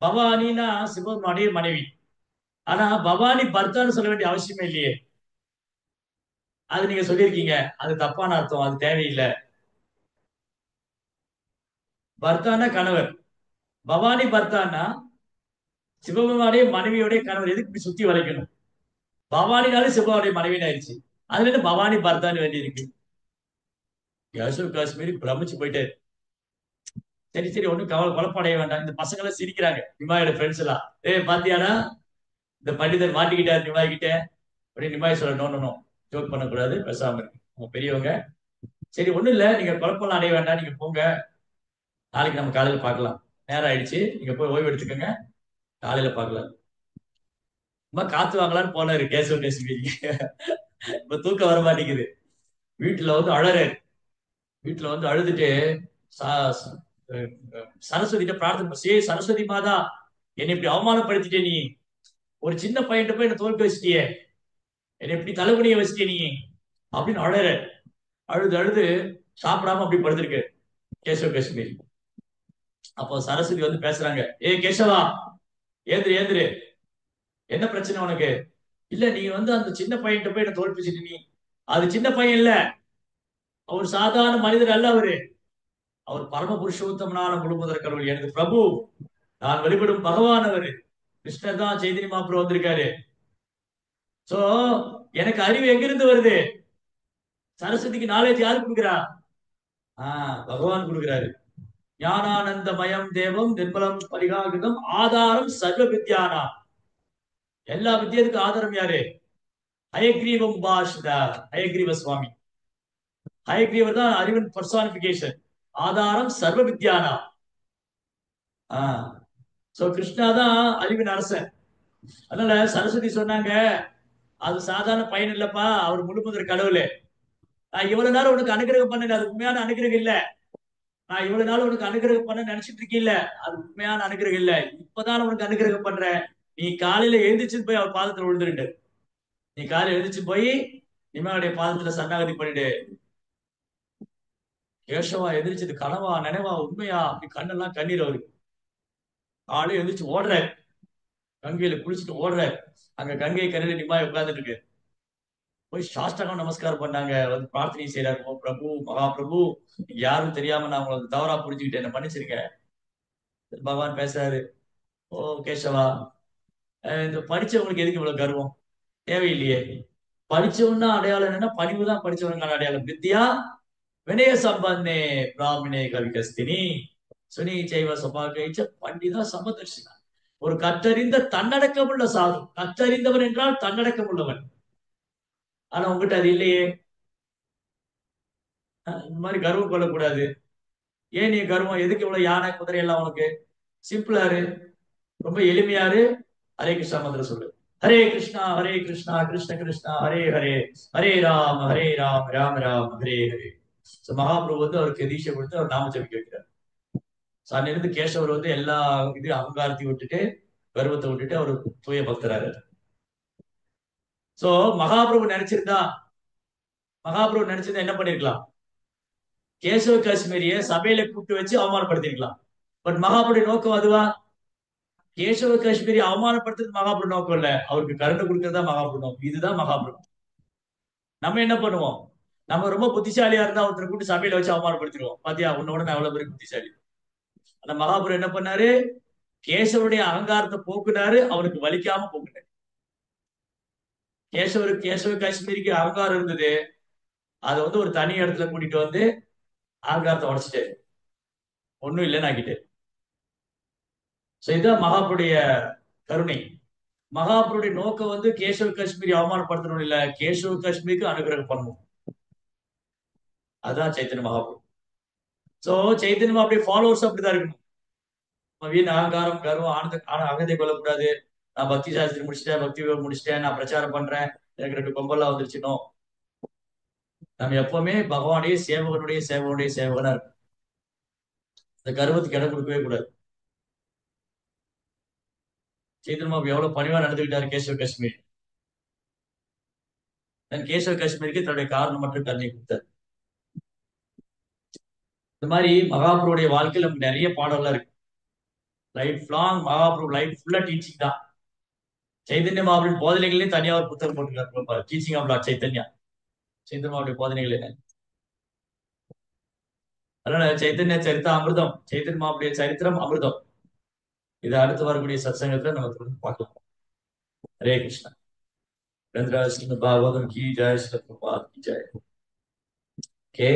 பவானினா சிவபெருமானுடைய மனைவி. ஆனா பவானி பர்த்தான்னு சொல்ல வேண்டிய அவசியமே இல்லையே. அது நீங்க சொல்லியிருக்கீங்க, அது தப்பான அர்த்தம், அது தேவையில்லை. பர்த்தானா கணவர், பவானி பர்த்தானா சிவபெருமானுடைய மனைவியோடைய கணவர். எதுக்கு இப்படி சுத்தி வளைக்கணும்? பவானினாலே சிவபெருமானுடைய மனைவின்னு ஆயிடுச்சு, அதுல இருந்து பவானி பர்த்தான்னு வேண்டி இருக்கு. கேசவ் காஷ்மீரி பிரமிச்சு போயிட்டாரு. சரி சரி, ஒண்ணும் குழப்படைய வேண்டாம். இந்த பசங்க எல்லாம் சிரிக்கிறாங்க, நிமாயோட ஃப்ரெண்ட்ஸ் எல்லாம். பாத்தியானா இந்த பண்டிதர் மாட்டிக்கிட்டார் நிமாய் கிட்ட அப்படின்னு. நிமாய் சொல்ல, நோ நோ நோ, ஜோக் பண்ணக்கூடாது, பேசாம இருக்கு, அவங்க பெரியவங்க. சரி ஒண்ணும் இல்ல, நீங்க குழப்பம்லாம் அடைய வேண்டாம், நீங்க போங்க, நாளைக்கு நம்ம காலையில பார்க்கலாம், நேரம் ஆயிடுச்சு, நீங்க போய் ஓய்வு எடுத்துக்கோங்க, காலையில பார்க்கலாம். சும்மா காத்து வாங்கலான்னு போனாரு கேசவ காஷ்மீரி. இப்ப தூக்கம் வர மாட்டேங்குது. வீட்டுல வந்து அழறாரு. வீட்டுல வந்து அழுதுட்டு சரஸ்வதிட்ட பிரார்த்தனை, சரஸ்வதி மாதா, என்னை இப்படி அவமானப்படுத்திட்டே நீ, ஒரு சின்ன பையன்ட்ட போய் என்ன தோல்க்க வச்சிட்டியே, என்னை இப்படி தலைகுனிய வச்சிட்டியே நீ அப்படின்னு அழற. அழுது அழுது சாப்பிடாம அப்படி படுத்திருக்கு கேசவ காஷ்மீரி. அப்போ சரஸ்வதி வந்து பேசுறாங்க, கேசவா, ஏந்திரு ஏந்திரு, என்ன பிரச்சனை உனக்கு? இல்ல நீ வந்து அந்த சின்ன பையன்ட்ட போய் என்ன தோல்பிச்சிட்டு நீ, அது சின்ன பையன் இல்ல, அவர் சாதாரண மனிதர் அல்ல, அவரு அவர் பரம புருஷோத்தமனான முழுமுதற் கடவுள், எனக்கு பிரபு, நான் வழிபடும் பகவான் அவரு. கிருஷ்ணர் தான் சைதன்ய மகாபிரபு வந்திருக்காரு. சோ எனக்கு அறிவு எங்கிருந்து வருது? சரஸ்வதிக்கு நாலேஜ் யாரு கொடுக்குறா? பகவான் கொடுக்குறாரு. ஞானானந்தமயம் தேவம் நிர்மலம் பரிகாகிதம் ஆதாரம் சர்வ வித்யானா. எல்லா வித்தியதுக்கு ஆதாரம் யாரு? ஹயக்ரீவம் பாஷ்தா, ஹயக்ரீவ சுவாமி. ஹயக்ரீவர் தான் அறிவின் பர்சானிபிகேஷன். ஆதாரம் சர்வ வித்யானா. சோ கிருஷ்ணா தான் அறிவின் அரசன். அதனால சரஸ்வதி சொன்னாங்க, அது சாதாரண பையன் இல்லப்பா, அவர் முழுமுதற் கடவுளே. நான் இவ்வளவு நேரம் உனக்கு அனுகிரகம் பண்ணல, அது உண்மையான அனுகிரகம் இல்ல. நான் இவ்வளவு நாள் உனக்கு அனுகிரகம் பண்ண நினைச்சிட்டு இருக்கீல்ல, அது உண்மையான அனுகிரகம் இல்ல. இப்பதான் உனக்கு அனுகிரகம் பண்றேன். நீ காலையில எழுந்திரிச்சு போய் அவர் பாதத்துல விழுந்துருண்டு. நீ காலையில எழுந்திரிச்சு போய் நிமாவுடைய பாதத்துல சரணாகதி பண்ணிடு. கேசவா எந்திரிச்சது கனவா நினைவா உண்மையா அப்படி கண்ணெல்லாம் கண்ணீர் அவருக்கு. காலையில எழுந்திரிச்சு ஓடுற, கங்கையில குளிச்சுட்டு ஓடுற. அங்க கங்கை கரையில நிமாய் உட்கார்ந்துட்டு இருக்கு. போய் சாஷ்டாங்கம் நமஸ்காரம் பண்ணாங்க, வந்து பிரார்த்தனை செய்யறாரு. ஓ பிரபு, மகா பிரபு, யாரும் தெரியாம நான் உங்களுக்கு தவறா புரிஞ்சுக்கிட்டேன், என்ன மன்னிச்சிருக்கேன். பகவான் பேசுறாரு. ஓ கேசவா, இந்த படிச்சவங்களுக்கு எதுக்கு இவ்வளவு கர்வம்? தேவையில்லையே. படிச்சவன்னா அடையாளம் என்னன்னா பணிவு தான் படிச்சவனுக்கான அடையாளம். வித்யா வினய சம்பந்தே பிராமணே கவிகஸ்தினி சுனி செய்வ சபாகைச்ச பண்டிதா சமதர்ஷினா. ஒரு கற்றறிந்த தன்னடக்கமுள்ள சாது. கற்றறிந்தவன் என்றால் தன்னடக்கம் உள்ளவன். ஆனா உங்ககிட்ட அது இல்லையே. இந்த மாதிரி கர்வம் கொள்ளக்கூடாது. ஏன் நீ கர்வம்? எதுக்கு இவ்வளவு யானை குதிரை எல்லாம் உனக்கு? சிம்பிளாரு, ரொம்ப எளிமையாரு. ஹரே கிருஷ்ணா மந்திரம் சொல்லு. ஹரே கிருஷ்ணா கிருஷ்ண கிருஷ்ணா ஹரே ஹரே, ஹரே ராம் ராம ராம் ஹரே ஹரே. மகாபிரபு வந்து அவருக்கு தீட்சை கொடுத்து அவர் நாம ஜபிக்க வைக்கிறார். அன்னிலிருந்து கேசவர் வந்து எல்லா இது அகங்காரத்தையும் விட்டுட்டு, கர்வத்தை விட்டுட்டு அவர் தூய பக்தராரு. சோ மகாபிரபு நினைச்சிருந்தா, மகாபிரபு நினைச்சிருந்தா என்ன பண்ணிருக்கலாம்? கேசவ காஷ்மீரிய சபையில கூப்பிட்டு வச்சு அவமானப்படுத்திருக்கலாம். பட் மகாபிரபுடைய நோக்கம் அதுவா? கேசவ காஷ்மீரி அவமானப்படுத்துறது மகாபிரபு நோக்கம் இல்ல, அவருக்கு கருணை கொடுக்கறதா மகாபிரபு நோக்கம். இதுதான் மகாபிரபு. நம்ம என்ன பண்ணுவோம்? நம்ம ரொம்ப புத்திசாலியா இருந்தா ஒருத்தர் கூட்டு சபையில வச்சு அவமானப்படுத்திடுவோம். பாத்தியா, உன்னோட நான் எவ்வளவு பெரிய புத்திசாலி. அந்த மகாபுரம் என்ன பண்ணாரு? கேசவருடைய அகங்காரத்தை போக்குனாரு, அவனுக்கு வலிக்காம போக்குனாரு. கேசவ காஷ்மீருக்கு அகங்காரம் இருந்தது, அதை வந்து ஒரு தனி இடத்துல கூட்டிட்டு வந்து அகங்காரத்தை உடைச்சிட்டாரு. ஒண்ணும் இல்லைன்னு ஆக்கிட்டாரு. இதுதான் மகாபுருடைய கருணை. மகாபுருடைய நோக்கம் வந்து கேசவ காஷ்மீரி அவமானப்படுத்தணும் இல்ல, கேசவ காஷ்மீருக்கு அனுகிரகம் பண்ணணும். அதுதான் சைத்தன்ய மகாபுரு. சோ சைத்தன்யம் அப்படியே ஃபாலோவர்ஸ் அப்படிதான் இருக்கணும். வீண் அகங்காரம் கர்வம் அகந்தை கொள்ளக்கூடாது. நான் பக்தி சாஸ்திரி முடிச்சிட்டேன், பக்தி விவேகம் முடிச்சிட்டேன், நான் பிரச்சாரம் பண்றேன், எனக்கு 2 கொம்பெல்லாம் வந்துருச்சுனோ. நம்ம எப்பவுமே பகவானுடைய சேவகனுடைய சேவகனா இருக்கும். இந்த கர்வத்துக்கு இடம் கொடுக்கவே கூடாது. சைத்தன்ய எவ்வளவு பணிவா நடந்துகிட்டாரு கேசவ காஷ்மீர். கேசவ காஷ்மீருக்கு தன்னுடைய காரணம் மற்றும் கருணை கொடுத்தார். இந்த மாதிரி மகாபுருடைய வாழ்க்கையில் நமக்கு நிறைய பாடம்லாம் இருக்கு. லைஃப் லாங் மகாபுரு லைஃப் ஃபுல்லா டீச்சிங் தான். சைதன்ய மகாபுரின் போதனைகளே தனியா ஒரு புத்தகம் போட்டுருக்காரு, teaching of Lord Chaitanya. Chaitanya மகாபுரிய போதனைகள் என்ன? அதனால சைத்தன்ய சரித்த அமிர்தம், சைத்தன்ய மகாபுரிய சரித்திரம் அமிர்தம். இது அடுத்து வரக்கூடிய சத்சங்கத்துல நம்ம தொடர்ந்து பார்க்கலாம். ஹரே கிருஷ்ணா. ரந்திரா ஸ்ரீமத் பாகவதம் கி ஜெய், ஸ்ரீல பிரபுபாத் கி ஜெய். ஓகே.